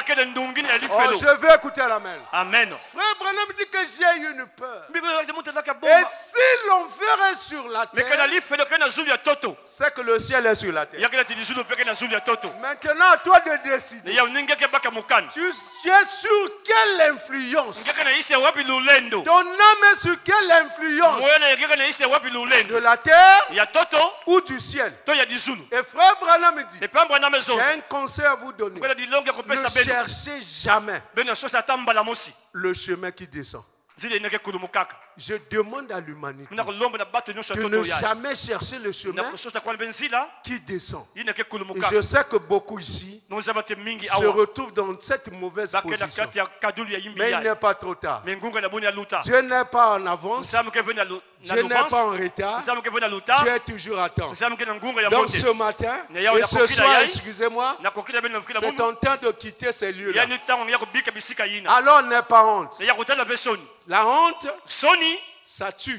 [SPEAKER 2] je vais écouter un amen. Frère Branham dit que j'ai eu une peur. Et si l'enfer est sur la terre, c'est que le ciel est sur la terre. Maintenant, à toi de décider. Tu es sur quelle influence? Ton âme est sur quelle influence? De la terre ou du ciel? Et frère Branham dit, j'ai un conseil à vous donner. Ne cherchez jamais le chemin qui descend. Je demande à l'humanité de ne jamais chercher le chemin qui descend. Et je sais que beaucoup ici se retrouvent dans cette mauvaise position. Mais il n'est pas trop tard. Dieu n'est pas en avance. Dieu n'est pas en retard. Dieu est toujours à temps. Donc ce matin et ce soir, excusez-moi, c'est en temps de quitter ces lieux-là. Alors n'aie pas honte. La honte, ça tue.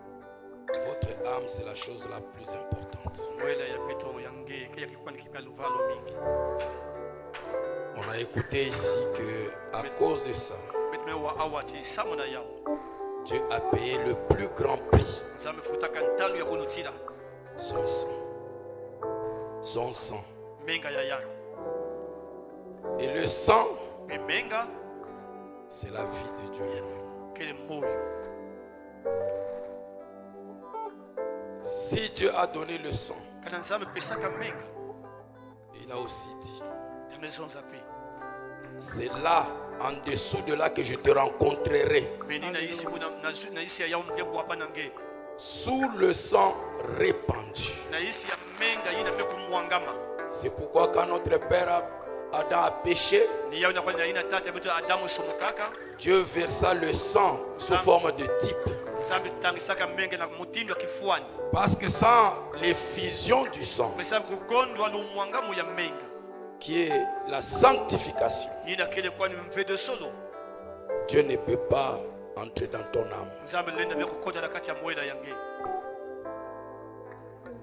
[SPEAKER 4] âme, c'est la chose la plus importante. On a écouté ici que à cause de ça, Dieu a payé le plus grand prix. Son sang. Son sang. Et le sang, c'est la vie de Dieu. Si Dieu a donné le sang, il a aussi dit, c'est là, en dessous de là, que je te rencontrerai. Sous le sang répandu. C'est pourquoi quand notre père Adam a péché, Dieu versa le sang sous forme de type. Parce que sans l'effusion du sang, qui est la sanctification, Dieu ne peut pas entrer dans ton âme.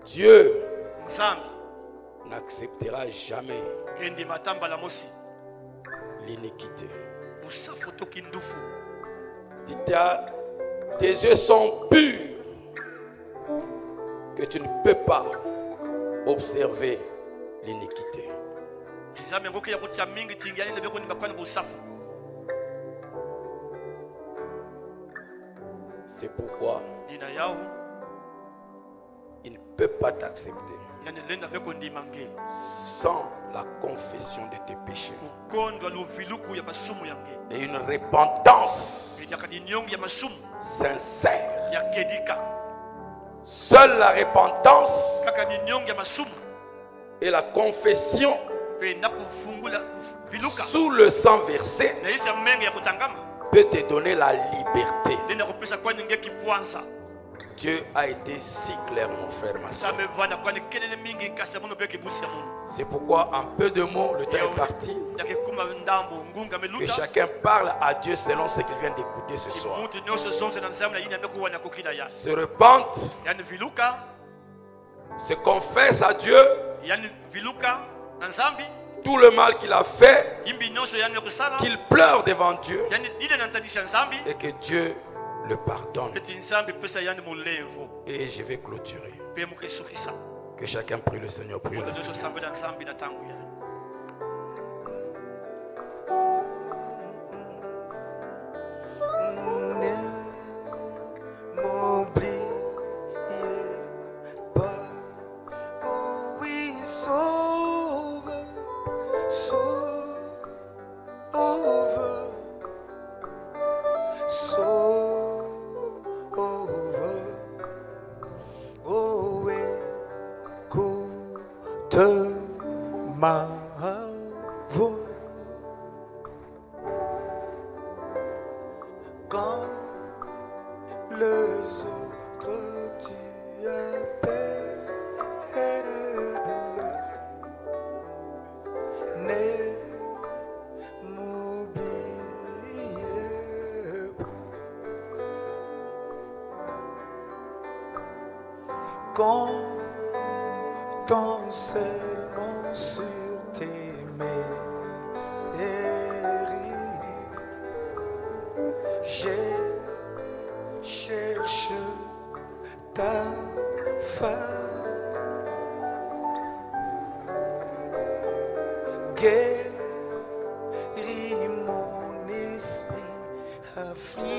[SPEAKER 4] Dieu n'acceptera jamais l'iniquité. Tes yeux sont purs que tu ne peux pas observer l'iniquité. C'est pourquoi il ne peut pas t'accepter sans la confession de tes péchés et une repentance sincère. Seule la repentance et la confession sous le sang versé peut te donner la liberté. Dieu a été si clair, mon frère, ma soeur. C'est pourquoi, en peu de mots, le temps est parti. Que chacun parle à Dieu selon ce qu'il vient d'écouter ce soir. Se repente, se confesse à Dieu tout le mal qu'il a fait, qu'il pleure devant Dieu et que Dieu le pardonne. Et je vais clôturer. Que chacun prie le Seigneur. Prie le Seigneur.
[SPEAKER 2] Comptons seulement sur tes mérites. J'ai cherché ta face. Guéris mon esprit affligé.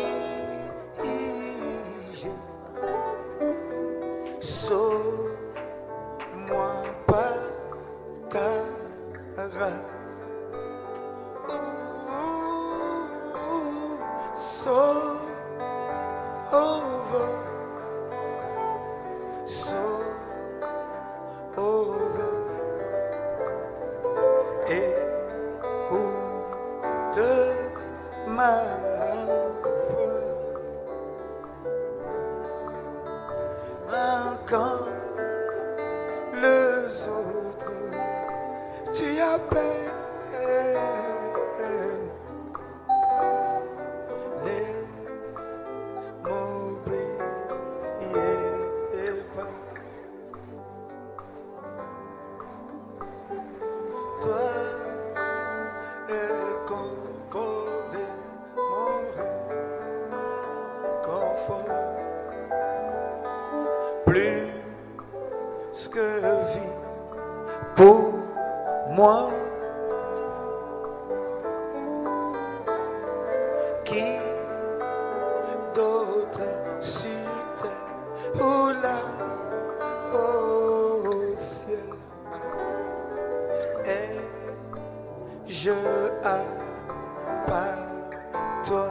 [SPEAKER 2] Sauve-moi par ta grâce. Sauve écoute ma voix. Quand vit pour moi. Qui d'autre sur terre ou là au ciel? Et je à part toi.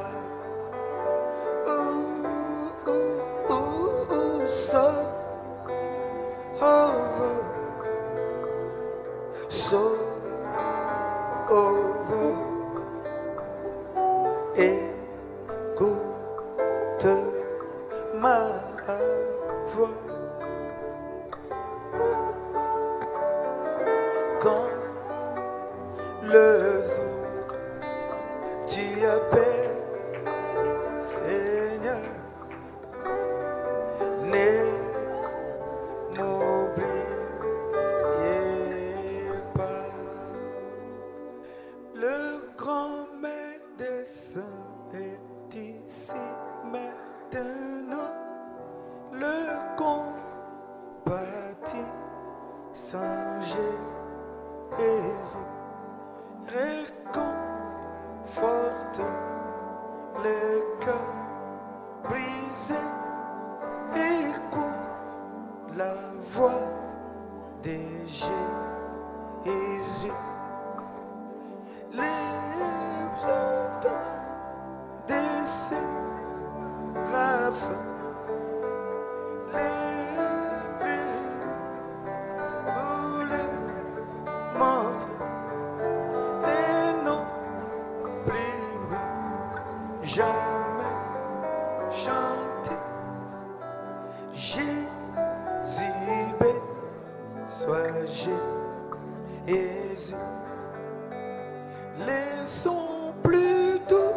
[SPEAKER 2] So over. Écoute ma voix quand les autres tu appelles Seigneur. Réconforte les cœurs brisés. Écoute la voix de Jésus. Les entends des séraphes. Jamais chanter Jésus, sois Jésus. Les sons plus doux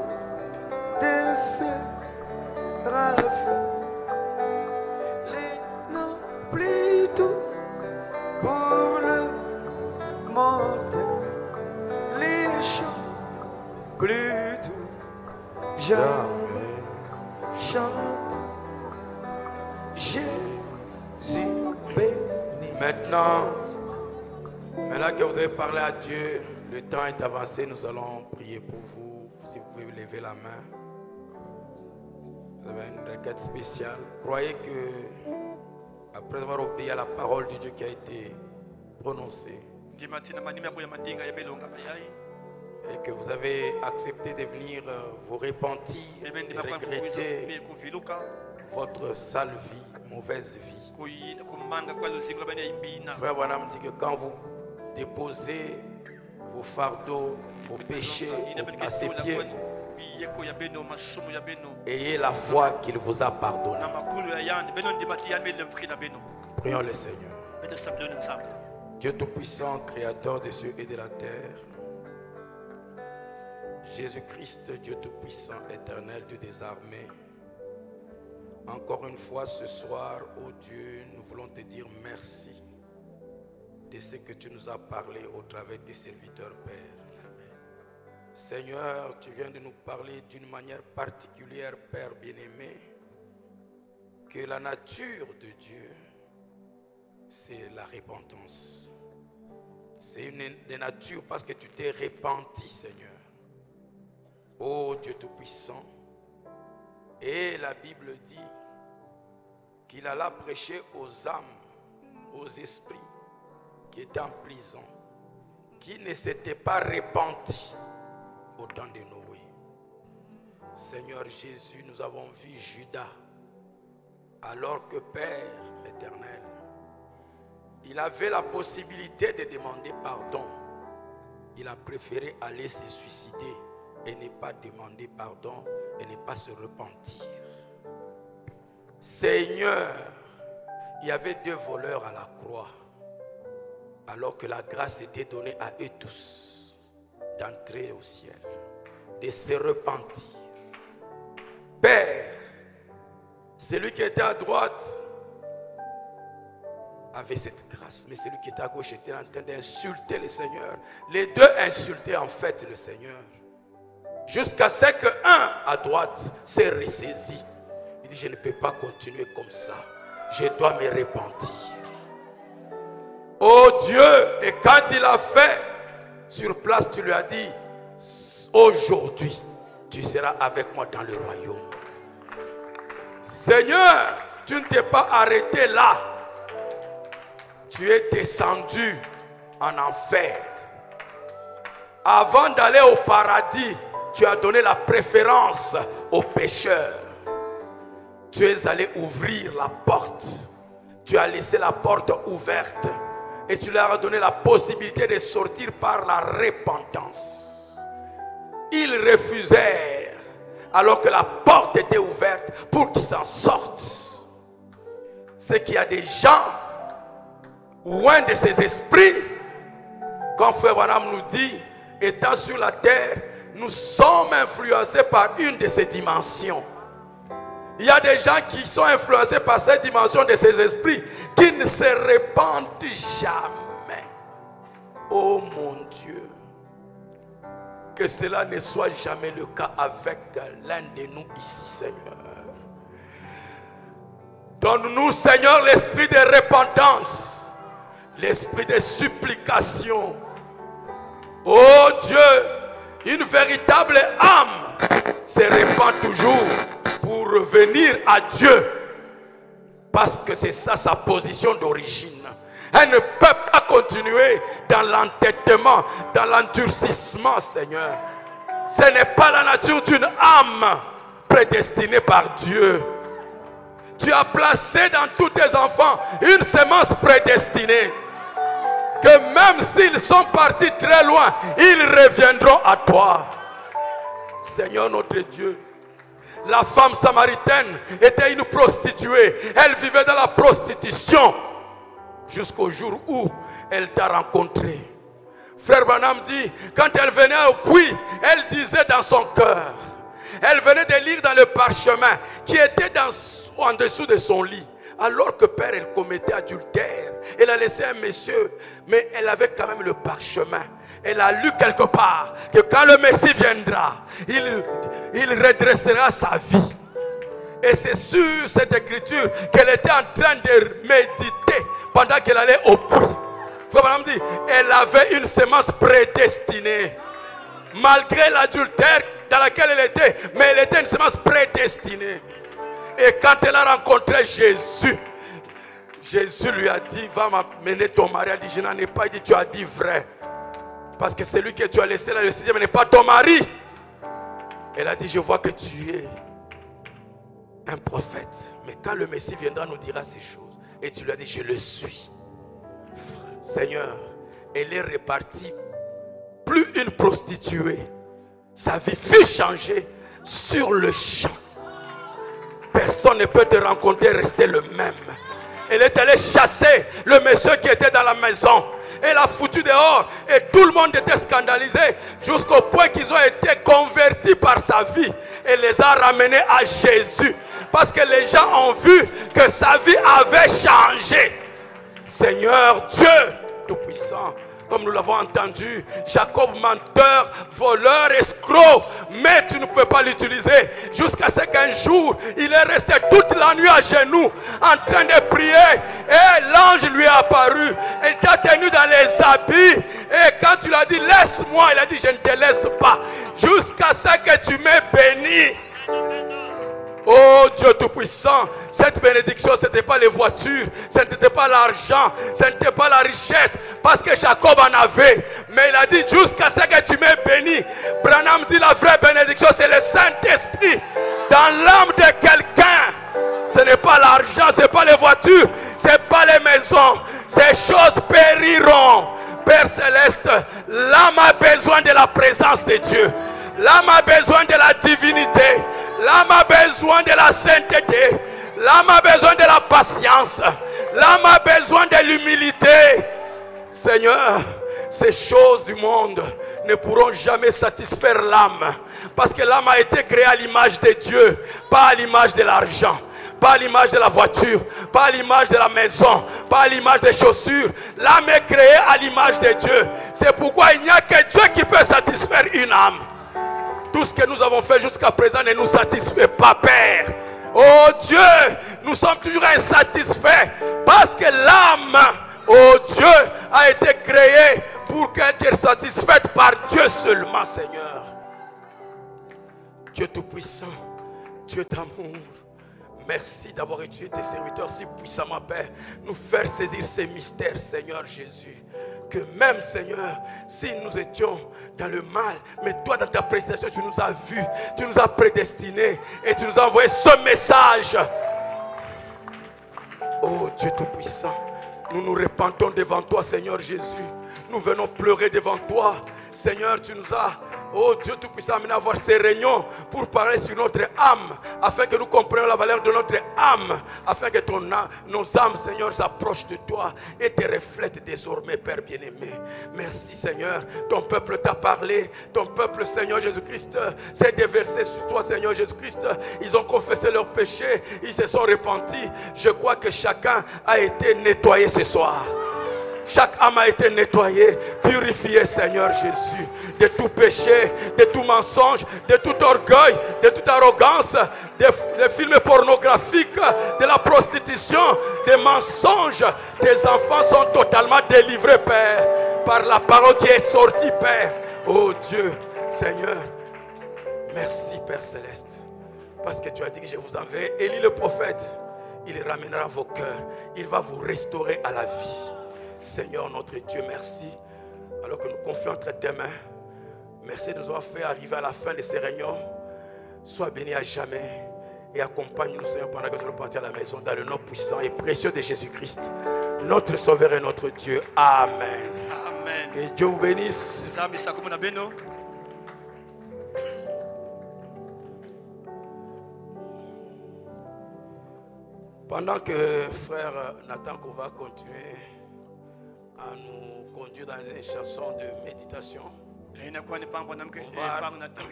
[SPEAKER 2] des séraphes, les noms plus doux pour le mortel, les chants plus doux. Jamais chante Jésus béni.
[SPEAKER 4] Maintenant que vous avez parlé à Dieu, le temps est avancé, nous allons prier pour vous. Si vous pouvez lever la main. Vous avez une requête spéciale. Croyez que après avoir obéi à la parole de Dieu qui a été prononcée, et que vous avez accepté de venir vous repentir et regretter votre sale vie, mauvaise vie. Frère Branham dit que quand vous déposez vos fardeaux, vos péchés à ses pieds, ayez la foi qu'il vous a pardonné. Prions le Seigneur. Dieu Tout-Puissant, Créateur des cieux et de la terre, Jésus-Christ, Dieu Tout-Puissant, éternel, Dieu des armées, encore une fois ce soir, ô Dieu, nous voulons te dire merci de ce que tu nous as parlé au travers de tes serviteurs, Père. Seigneur, tu viens de nous parler d'une manière particulière, Père bien-aimé, que la nature de Dieu, c'est la repentance. C'est une des natures parce que tu t'es repenti, Seigneur. Ô Dieu Tout-Puissant, et la Bible dit qu'il alla prêcher aux âmes, aux esprits qui étaient en prison, qui ne s'étaient pas repentis au temps de Noé. Seigneur Jésus, nous avons vu Judas, alors que Père éternel, il avait la possibilité de demander pardon. Il a préféré aller se suicider et ne pas demander pardon et ne pas se repentir. Seigneur, il y avait 2 voleurs à la croix, alors que la grâce était donnée à eux tous d'entrer au ciel, de se repentir. Père, celui qui était à droite avait cette grâce, mais celui qui était à gauche était en train d'insulter le Seigneur. Les deux insultaient en fait le Seigneur, jusqu'à ce qu'un à droite s'est ressaisi. Il dit, je ne peux pas continuer comme ça, je dois me repentir. Oh Dieu, et quand il a fait, sur place, tu lui as dit, aujourd'hui, tu seras avec moi dans le royaume. Seigneur, tu ne t'es pas arrêté là. Tu es descendu en enfer. Avant d'aller au paradis, tu as donné la préférence aux pécheurs. Tu es allé ouvrir la porte. Tu as laissé la porte ouverte. Et tu leur as donné la possibilité de sortir par la repentance. Ils refusèrent alors que la porte était ouverte pour qu'ils en sortent. C'est qu'il y a des gens loin de ces esprits. Quand Frère Branham nous dit, étant sur la terre, nous sommes influencés par une de ces dimensions. Il y a des gens qui sont influencés par cette dimension de ces esprits qui ne se repentent jamais. Oh mon Dieu, que cela ne soit jamais le cas avec l'un de nous ici, Seigneur. Donne-nous, Seigneur, l'esprit de repentance, l'esprit de supplication. Oh Dieu, une véritable âme se répand toujours pour revenir à Dieu. Parce que c'est ça sa position d'origine. Elle ne peut pas continuer dans l'entêtement, dans l'endurcissement, Seigneur. Ce n'est pas la nature d'une âme prédestinée par Dieu. Tu as placé dans tous tes enfants une semence prédestinée. Que même s'ils sont partis très loin, ils reviendront à toi. Seigneur notre Dieu, la femme samaritaine était une prostituée. Elle vivait dans la prostitution jusqu'au jour où elle t'a rencontré. Frère Branham dit, quand elle venait au puits, elle disait dans son cœur, elle venait de lire dans le parchemin qui était en dessous de son lit. Alors que père, elle commettait adultère. Elle a laissé un monsieur, mais elle avait quand même le parchemin. Elle a lu quelque part que quand le Messie viendra, il redressera sa vie. Et c'est sur cette écriture qu'elle était en train de méditer pendant qu'elle allait au puits. Frère Branham dit, elle avait une semence prédestinée. Malgré l'adultère dans laquelle elle était, mais elle était une semence prédestinée. Et quand elle a rencontré Jésus, Jésus lui a dit, va m'amener ton mari. Elle a dit, je n'en ai pas. Il dit, tu as dit vrai. Parce que celui que tu as laissé là, le sixième, n'est pas ton mari. Elle a dit, je vois que tu es un prophète. Mais quand le Messie viendra, nous dira ces choses. Et tu lui as dit, je le suis. Seigneur, elle est repartie. Plus une prostituée. Sa vie fut changée sur le champ. Personne ne peut te rencontrer et rester le même. Elle est allée chasser le monsieur qui était dans la maison. Elle l'a foutu dehors et tout le monde était scandalisé jusqu'au point qu'ils ont été convertis par sa vie. Elle les a ramenés à Jésus parce que les gens ont vu que sa vie avait changé. Seigneur Dieu Tout-Puissant, comme nous l'avons entendu, Jacob menteur, voleur, escroc, mais tu ne peux pas l'utiliser jusqu'à ce qu'un jour il est resté toute la nuit à genoux en train de prier et l'ange lui est apparu. Il t'a tenu dans les habits et quand tu l'as dit laisse-moi, il a dit je ne te laisse pas jusqu'à ce que tu m'aies béni. Oh Dieu Tout-Puissant, cette bénédiction, ce n'était pas les voitures, ce n'était pas l'argent, ce n'était pas la richesse, parce que Jacob en avait. Mais il a dit jusqu'à ce que tu m'aies béni. Branham dit la vraie bénédiction, c'est le Saint-Esprit dans l'âme de quelqu'un. Ce n'est pas l'argent, ce n'est pas les voitures, ce n'est pas les maisons. Ces choses périront. Père Céleste, l'âme a besoin de la présence de Dieu. L'âme a besoin de la divinité. L'âme a besoin de la sainteté. L'âme a besoin de la patience. L'âme a besoin de l'humilité. Seigneur, ces choses du monde ne pourront jamais satisfaire l'âme. Parce que l'âme a été créée à l'image de Dieu, pas à l'image de l'argent, pas à l'image de la voiture, pas à l'image de la maison, pas à l'image des chaussures. L'âme est créée à l'image de Dieu. C'est pourquoi il n'y a que Dieu qui peut satisfaire une âme. Tout ce que nous avons fait jusqu'à présent ne nous satisfait pas, Père. Oh Dieu, nous sommes toujours insatisfaits parce que l'âme, Oh, Dieu a été créé pour qu'être satisfaite par Dieu seulement, Seigneur. Dieu Tout-Puissant, Dieu d'amour, merci d'avoir utilisé tes serviteurs si puissamment, Père, nous faire saisir ces mystères, Seigneur Jésus. Que même, Seigneur, si nous étions dans le mal, mais toi, dans ta prestation, tu nous as vus, tu nous as prédestinés et tu nous as envoyé ce message. Oh Dieu Tout-Puissant, nous nous repentons devant toi, Seigneur Jésus. Nous venons pleurer devant toi. Seigneur, tu nous as, oh Dieu Tout-Puissant, amené à avoir ces réunions pour parler sur notre âme, afin que nous comprenions la valeur de notre âme, afin que nos âmes, Seigneur, s'approchent de toi et te reflètent désormais, Père bien-aimé. Merci, Seigneur. Ton peuple t'a parlé. Ton peuple, Seigneur Jésus-Christ, s'est déversé sur toi, Seigneur Jésus-Christ. Ils ont confessé leurs péchés. Ils se sont repentis. Je crois que chacun a été nettoyé ce soir. Chaque âme a été nettoyée, purifiée, Seigneur Jésus, de tout péché, de tout mensonge, de tout orgueil, de toute arrogance, des films pornographiques, de la prostitution, des mensonges. Tes enfants sont totalement délivrés, Père, par la parole qui est sortie, Père. Oh Dieu, Seigneur, merci, Père Céleste, parce que tu as dit que je vous enverrai Élie le prophète. Il ramènera vos cœurs, il va vous restaurer à la vie. Seigneur notre Dieu, merci. Alors que nous confions entre tes mains, merci de nous avoir fait arriver à la fin de ces réunions. Sois béni à jamais et accompagne-nous, Seigneur, pendant que nous allons partir à la maison, dans le nom puissant et précieux de Jésus-Christ, notre Sauveur et notre Dieu. Amen.
[SPEAKER 3] Amen.
[SPEAKER 4] Que Dieu vous bénisse. Pendant que frère Nathan va continuer à nous conduire dans une chanson de méditation, on va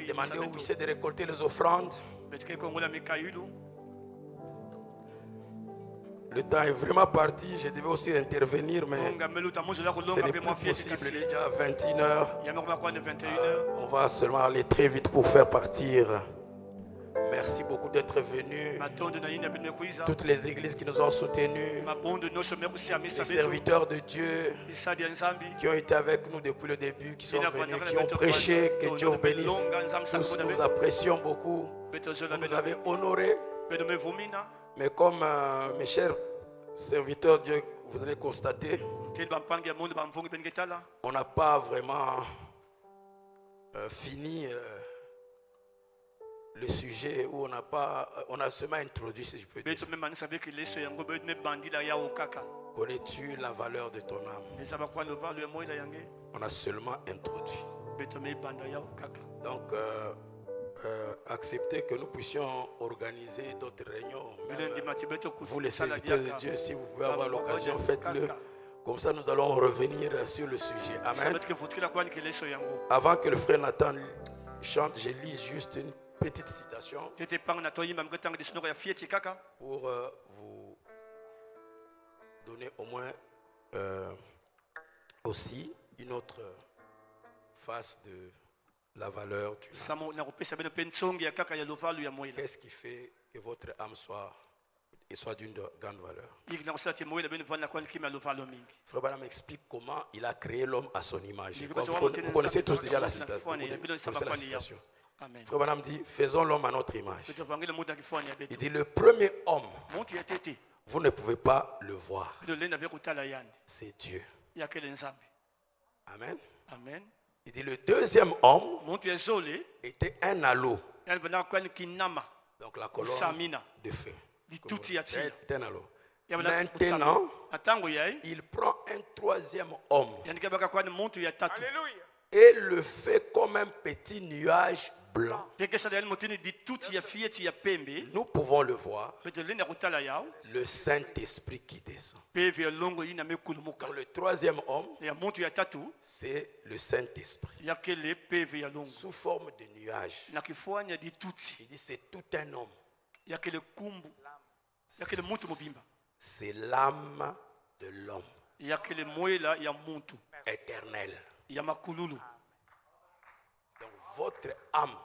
[SPEAKER 4] demander au huissier de récolter les offrandes. Le temps est vraiment parti. Je devais aussi intervenir, mais ce n'est plus possible. Il est déjà 21h. On va seulement aller très vite pour faire partir. Merci beaucoup d'être venus. Toutes les églises qui nous ont soutenus, les serviteurs de Dieu qui ont été avec nous depuis le début, qui sont venus, qui ont prêché. Que Dieu vous bénisse. Tous nous apprécions beaucoup. Vous nous avez honorés. Mais comme mes chers serviteurs de Dieu, vous allez constater, on n'a pas vraiment fini le sujet, où on a seulement introduit, si je peux dire. Connais-tu la valeur de ton âme? On a seulement introduit. Donc, acceptez que nous puissions organiser d'autres réunions. Même, vous les serviteurs de Dieu, si vous pouvez avoir l'occasion, faites-le. Comme ça, nous allons revenir sur le sujet. Amen. Avant que le frère Nathan chante, je lis juste une petite citation pour vous donner au moins aussi une autre face de la valeur du âme. Qu'est-ce qui fait que votre âme soit d'une grande valeur? Frère Branham explique comment il a créé l'homme à son image. Vous connaissez tous déjà la citation. Frère Branham dit, faisons l'homme à notre image. Il dit, le premier homme, vous ne pouvez pas le voir. C'est Dieu. Amen.
[SPEAKER 3] Amen.
[SPEAKER 4] Il dit, le deuxième homme était un halo. Donc la colonne de feu. C'est un halo. Maintenant, il prend un troisième homme et le fait comme un petit nuage blanc. Nous pouvons le voir, le Saint-Esprit qui descend. Dans le troisième homme, c'est le Saint-Esprit sous forme de nuage. Il dit c'est tout un homme. C'est l'âme de l'homme éternel. Donc votre âme,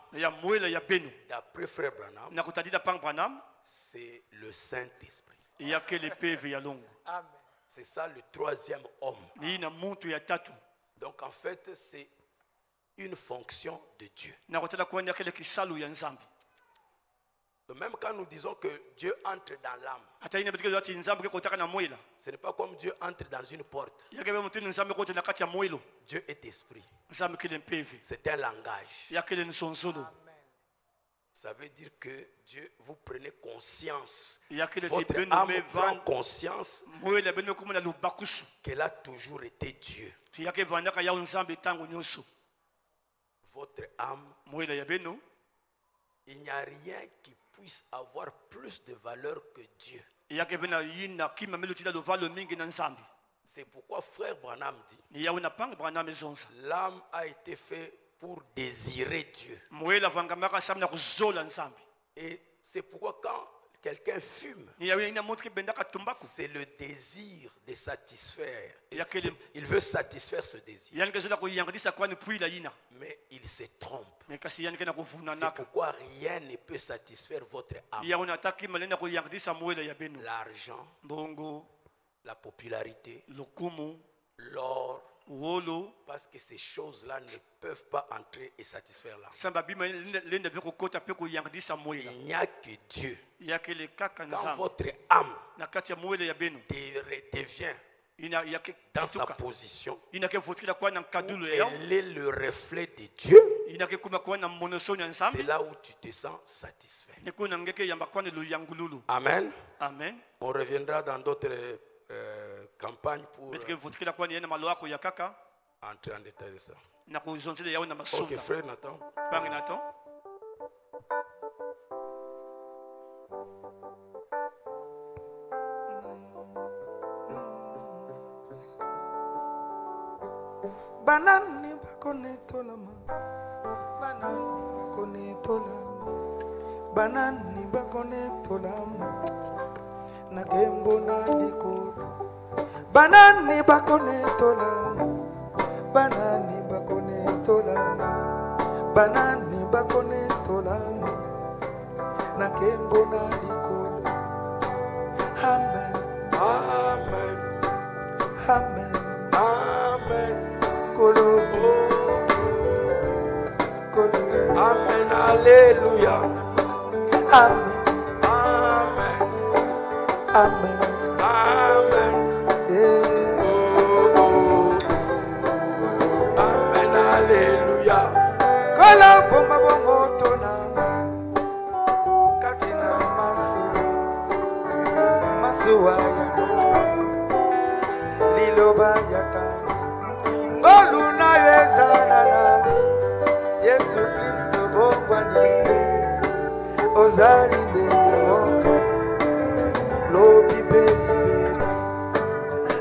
[SPEAKER 4] d'après frère Branham, c'est le Saint-Esprit. C'est ça le troisième homme. Donc en fait, c'est une fonction de Dieu. Donc même quand nous disons que Dieu entre dans l'âme, ce n'est pas comme Dieu entre dans une porte. Dieu est esprit. C'est un langage. Ça veut dire que Dieu, vous prenez conscience. Votre âme prend conscience qu'elle a toujours été Dieu. Votre âme, il n'y a rien qui puisse avoir plus de valeur que Dieu. C'est pourquoi frère Branham dit, l'âme a été faite pour désirer Dieu. Et c'est pourquoi quand quelqu'un fume, c'est le désir de satisfaire. Il veut satisfaire ce désir. Mais il se trompe. C'est pourquoi rien ne peut satisfaire votre âme. L'argent, la popularité, l'or, parce que ces choses-là ne peuvent pas entrer et satisfaire l'âme. Il n'y a que Dieu. Quand votre âme devient dans sa position, elle est le reflet de Dieu, c'est là où tu te sens satisfait. Amen.
[SPEAKER 3] Amen.
[SPEAKER 4] On reviendra dans d'autres campagnes pour entrer en détail de ça. Ok, frère Nathan.
[SPEAKER 2] Banani bakone tolama, banani bakone tolama, banani bakone tolama, na kembo na likolo. Banani bakone tolama, banani bakone tolama, banani bakone tolama, na kembo na likolo. Amen.
[SPEAKER 1] Amen.
[SPEAKER 2] Amen.
[SPEAKER 1] Amen.
[SPEAKER 2] Kolo. Kolo.
[SPEAKER 1] Amen. Alléluia.
[SPEAKER 2] Amen.
[SPEAKER 1] Amen.
[SPEAKER 2] Amen.
[SPEAKER 1] Amen.
[SPEAKER 2] Yeah.
[SPEAKER 1] Oh, oh. Amen. Alléluia.
[SPEAKER 2] Kolo bomba bomoto nanga katina masuwa liloba yata ngolu na yezana Yesu Kristo bongwani ozali ndenge moko lobi bebe.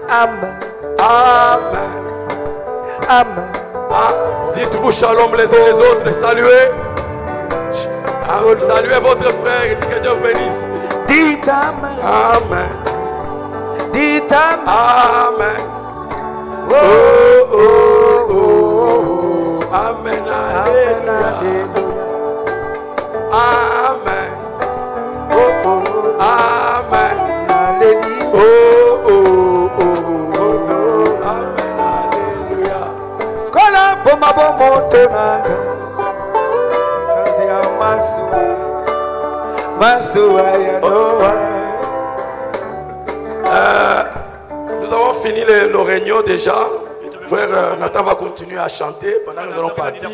[SPEAKER 2] Amen.
[SPEAKER 1] Amen.
[SPEAKER 2] Amen.
[SPEAKER 1] Dites-vous shalom les uns les autres. Saluez. Saluez votre frère et que Dieu vous bénisse.
[SPEAKER 2] Dites Amen.
[SPEAKER 1] Amen.
[SPEAKER 2] Dites Amen.
[SPEAKER 1] Amen. Oh, oh, oh, oh. Amen.
[SPEAKER 2] Amen.
[SPEAKER 1] Alléluia.
[SPEAKER 2] Alléluia.
[SPEAKER 1] Amen.
[SPEAKER 2] Oh, oh, oh.
[SPEAKER 1] Amen.
[SPEAKER 2] Alléluia.
[SPEAKER 1] Oh, oh, oh, oh, oh. Amen. Alléluia.
[SPEAKER 2] Kola bomba bomoto nanga katia masuwa ya Noah.
[SPEAKER 1] Nous avons fini le réunion déjà. Frère Nathan va continuer à chanter pendant que nous allons partir.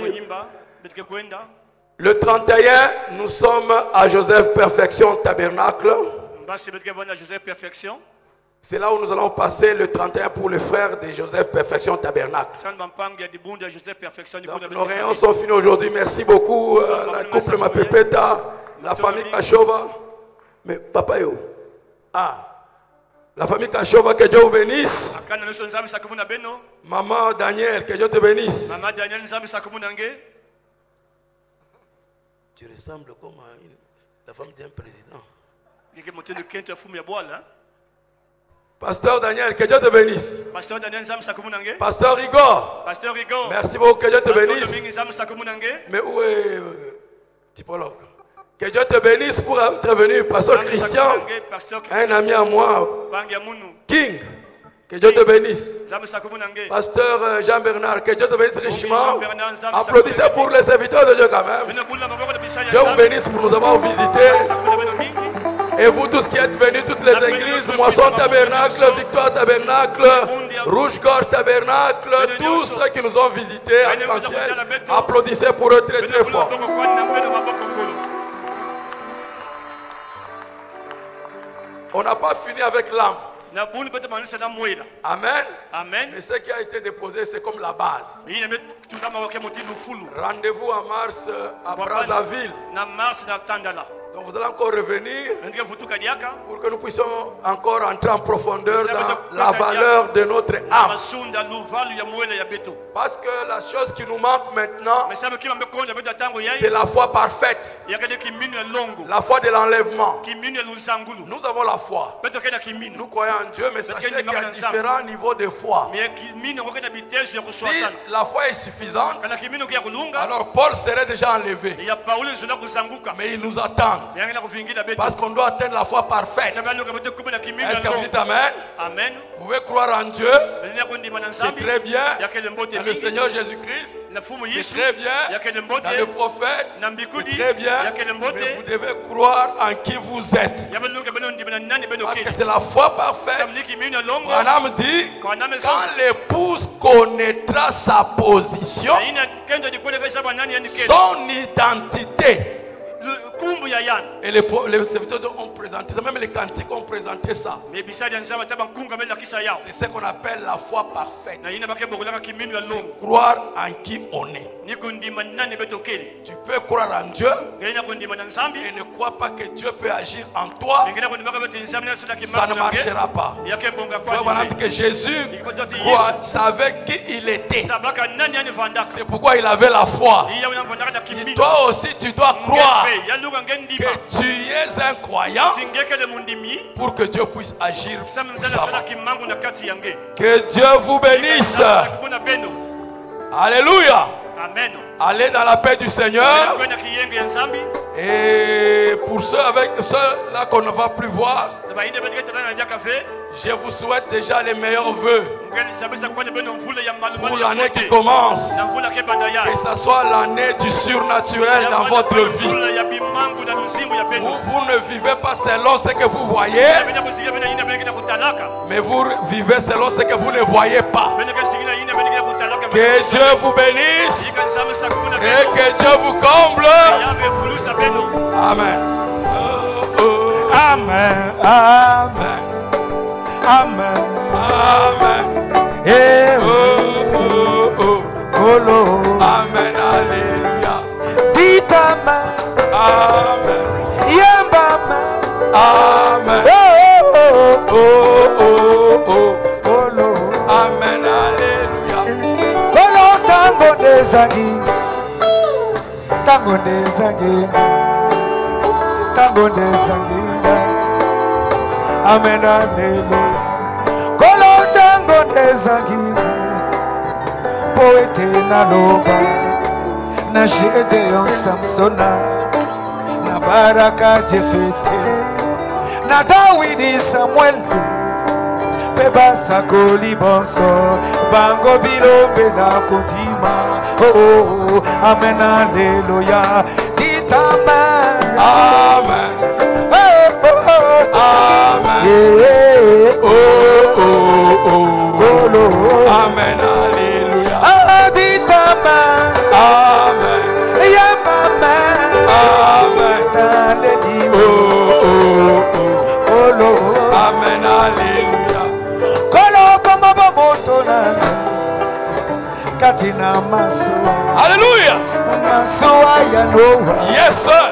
[SPEAKER 1] Le 31, nous sommes à Joseph Perfection Tabernacle. C'est là où nous allons passer le 31 pour le frère de Joseph Perfection Tabernacle. Donc, nos réunions sont finies aujourd'hui. Merci beaucoup la couple Mapepeta, la famille Kachova. Mais papa yo. La famille Kachova, que Dieu vous bénisse. Maman Daniel, que Dieu te bénisse.
[SPEAKER 4] Tu ressembles comme à la femme d'un président.
[SPEAKER 1] Pasteur Daniel, que Dieu te bénisse. Pasteur Rigor. Merci beaucoup, que Dieu te bénisse. Mais où est typologue? Que Dieu te bénisse pour être venu. Pasteur Christian, un ami à moi. King, Que Dieu te bénisse. Pasteur Jean-Bernard, que Dieu te bénisse richement. Applaudissez pour les serviteurs de Dieu quand même. Dieu vous bénisse pour nous avoir visités. Et vous tous qui êtes venus, toutes les églises, Moisson Tabernacle, Victoire Tabernacle, Rouge-Gorge Tabernacle, tous ceux qui nous ont visités, arc-en-ciel, applaudissez pour eux très très fort. On n'a pas fini avec l'âme. Amen.
[SPEAKER 3] Amen.
[SPEAKER 1] Mais ce qui a été déposé, c'est comme la base. Rendez-vous en mars à Brazzaville. Donc vous allez encore revenir pour que nous puissions encore entrer en profondeur dans la valeur de notre âme. Parce que la chose qui nous manque maintenant, c'est la foi parfaite. La foi de l'enlèvement. Nous avons la foi. Nous croyons en Dieu, mais sachez qu'il y a différents niveaux de foi. Si la foi est suffisante, alors Paul serait déjà enlevé. Mais il nous attend. Parce qu'on doit atteindre la foi parfaite. Est-ce que vous dites Amen?
[SPEAKER 3] Amen.
[SPEAKER 1] Vous pouvez croire en Dieu. C'est très bien. Dans le Seigneur Jésus-Christ. C'est très bien. Dans le prophète. C'est très bien. Mais vous devez croire en qui vous êtes. Parce que c'est la foi parfaite. Branham dit, quand l'épouse connaîtra sa position, son identité. Et les serviteurs ont présenté ça, même les cantiques ont présenté ça. C'est ce qu'on appelle la foi parfaite. C'est croire en qui on est. Tu peux croire en Dieu et ne crois pas que Dieu peut agir en toi. Ça ne marchera pas. Voilà que Jésus savait qui il était. C'est pourquoi il avait la foi. Et toi aussi tu dois croire que tu es un croyant pour que Dieu puisse agir puissamment. Que Dieu vous bénisse. Alléluia.
[SPEAKER 3] Amen.
[SPEAKER 1] Allez dans la paix du Seigneur. Et pour ceux-là qu'on ne va plus voir, je vous souhaite déjà les meilleurs vœux pour l'année qui commence. Que ce soit l'année du surnaturel dans votre vie. Où vous ne vivez pas selon ce que vous voyez, mais vous vivez selon ce que vous ne voyez pas. Que Dieu vous bénisse et que Dieu vous comble. Amen.
[SPEAKER 5] Amen. Amen. Amen.
[SPEAKER 1] Amen.
[SPEAKER 5] Eh,
[SPEAKER 1] Amen. Alléluia.
[SPEAKER 5] Dites Amen.
[SPEAKER 1] Amen.
[SPEAKER 5] Yamba
[SPEAKER 1] Amen. Amen. Alléluia.
[SPEAKER 5] Tango dezangi. Tango dezangi. Tango dezangi. Amen. Alléluia. Kolo tango dezangi. Poete na loba. Na Gédéon Samsona. Na Baraka Jefete. Na Dawidi Samuel. Peba sakoli bonso. Bango bilombe na kodima. Oh, amen, alléluia. Dites amen.
[SPEAKER 1] Amen.
[SPEAKER 5] Oh, oh, oh.
[SPEAKER 1] Amen.
[SPEAKER 5] Yeah.
[SPEAKER 1] Oh, oh, oh.
[SPEAKER 5] Kolo.
[SPEAKER 1] Amen. Alléluia.
[SPEAKER 5] Ah, dites amen.
[SPEAKER 1] Amen.
[SPEAKER 5] Yam amen.
[SPEAKER 1] Amen.
[SPEAKER 5] Alléluia.
[SPEAKER 1] Oh, oh, oh.
[SPEAKER 5] Kolo.
[SPEAKER 1] Amen. Alléluia.
[SPEAKER 5] Kolo bama bamotona. Katina maso.
[SPEAKER 1] Alléluia.
[SPEAKER 5] Maso ayanoa.
[SPEAKER 1] Yes, sir.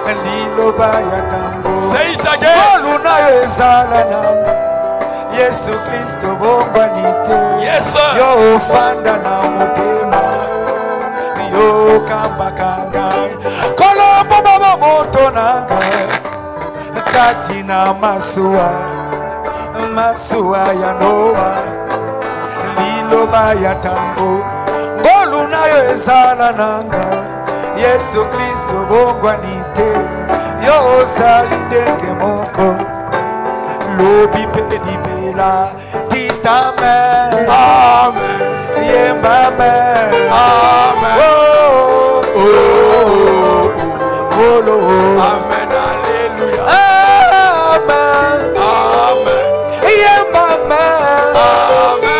[SPEAKER 5] Lilo baya tango.
[SPEAKER 1] Say it again.
[SPEAKER 5] Olunayo ezalana. Yesu Kristo bombanite.
[SPEAKER 1] Yes, sir.
[SPEAKER 5] Yo fanda na motema. Yo kamba kanga. Kolombo baba moto nanga. Katina masua. Masua ya noa. Lilo baya tango. Olunayo ezalana. Yesu Kristo bongwanite. Yo salidenge moko. Lobi pedibela. Amen.
[SPEAKER 1] Amen.
[SPEAKER 5] Yemba amen.
[SPEAKER 1] Amen.
[SPEAKER 5] Oh, oh, oh, oh, oh.
[SPEAKER 1] Amen. Alléluia.
[SPEAKER 5] Amen.
[SPEAKER 1] Amen.
[SPEAKER 5] Yemba amen.
[SPEAKER 1] Amen.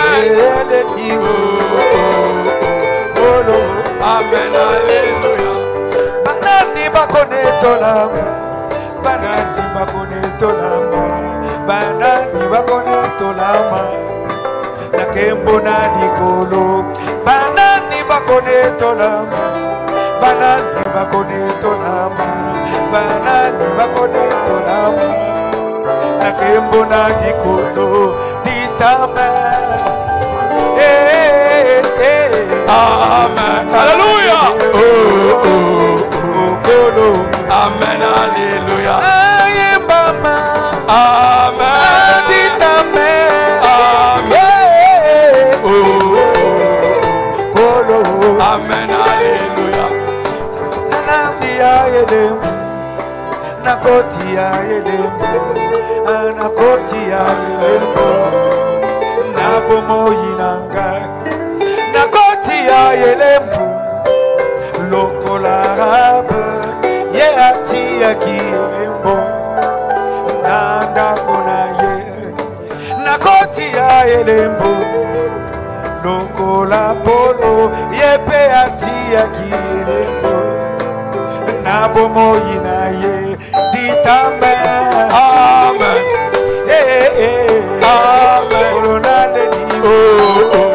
[SPEAKER 1] Amen. Alléluia.
[SPEAKER 5] Banani bakone tolama. Banani bakone tolama. Banani bakone tolama. Nakembo na dikolo. Banani bakone tolama. Banani bakone tolama. Banani bakone tolama. Nakembo na dikolo. Ditame.
[SPEAKER 1] Amen. Alléluia. Oh, oh, oh. Amen. Alléluia. Amen.
[SPEAKER 5] Ditame.
[SPEAKER 1] Amen. Oh, amen. Alléluia.
[SPEAKER 5] Nanafia yelembu. Nakotia yelembu. Nakotia yelembu. Nabomo yinanga. Nakotia yelembu. Lokolabe. Ye atia yelembu. Nanda kona ye. Nakotia yelembu. Lokola polo. Ye pe atia yelembu. Nabomo yinaye. Ditame.
[SPEAKER 1] Amen. Amen. Oh, oh,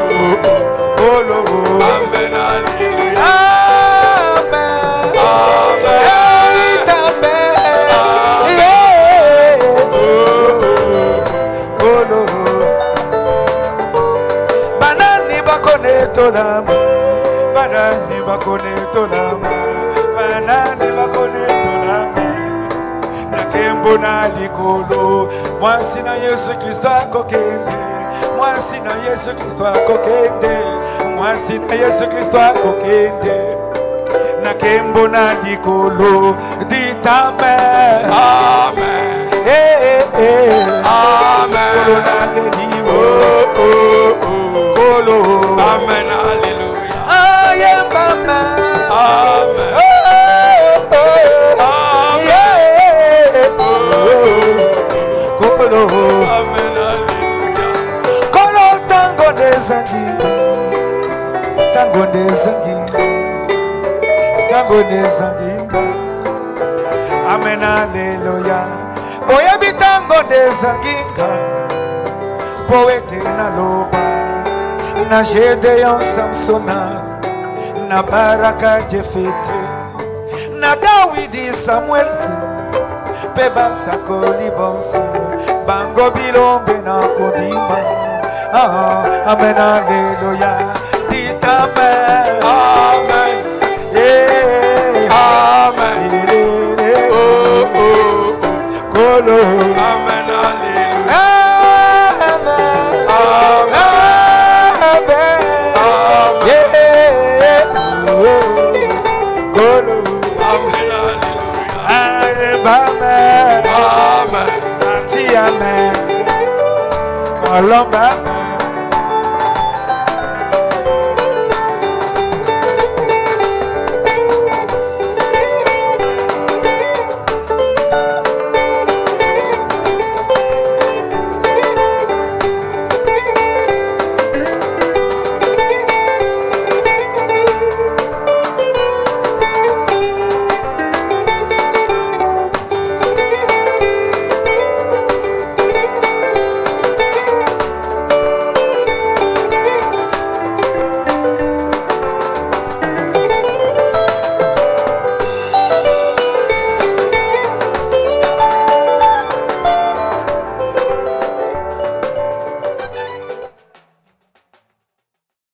[SPEAKER 1] oh. Amen. Alléluia.
[SPEAKER 5] Amen.
[SPEAKER 1] Amen.
[SPEAKER 5] Banani bakone tolama. Banani bakone tolama. Banani bakone tolama. Nakembo na likolo. Mwasi na Yesu Kristo akokende. Mwasi na Yesu Kristo akokende. Mwasi na Yesu Kristo akokende. Nakembo na likolo. Ditame.
[SPEAKER 1] Amen. Amen.
[SPEAKER 5] Kolo na leliwo.
[SPEAKER 1] Oh, oh, oh.
[SPEAKER 5] Kolo.
[SPEAKER 1] Amen. Alléluia.
[SPEAKER 5] Ayembama.
[SPEAKER 1] Amen.
[SPEAKER 5] Kolo.
[SPEAKER 1] Amen. Alléluia.
[SPEAKER 5] Kolo tango nezanginga. Tango nezanginga. Tango nezanginga. Amen. Alléluia. Boya bitango nezanginga. Poete na loba. Na Gedeon Samsona. Na Baraka Jefete. Na Dawidi Samuel. Peba sakoli bonso. Bango bilombe na kodima. Amen. Alléluia. Dites amen.
[SPEAKER 1] Amen. Amen. Oh, oh, oh.
[SPEAKER 5] Kolo.
[SPEAKER 1] Amen. Alléluia.
[SPEAKER 5] Amen.
[SPEAKER 1] Amen.
[SPEAKER 5] Kolo.
[SPEAKER 1] Amen. Alléluia.
[SPEAKER 5] Amen.
[SPEAKER 1] Amen.
[SPEAKER 5] Amen. Kolomba.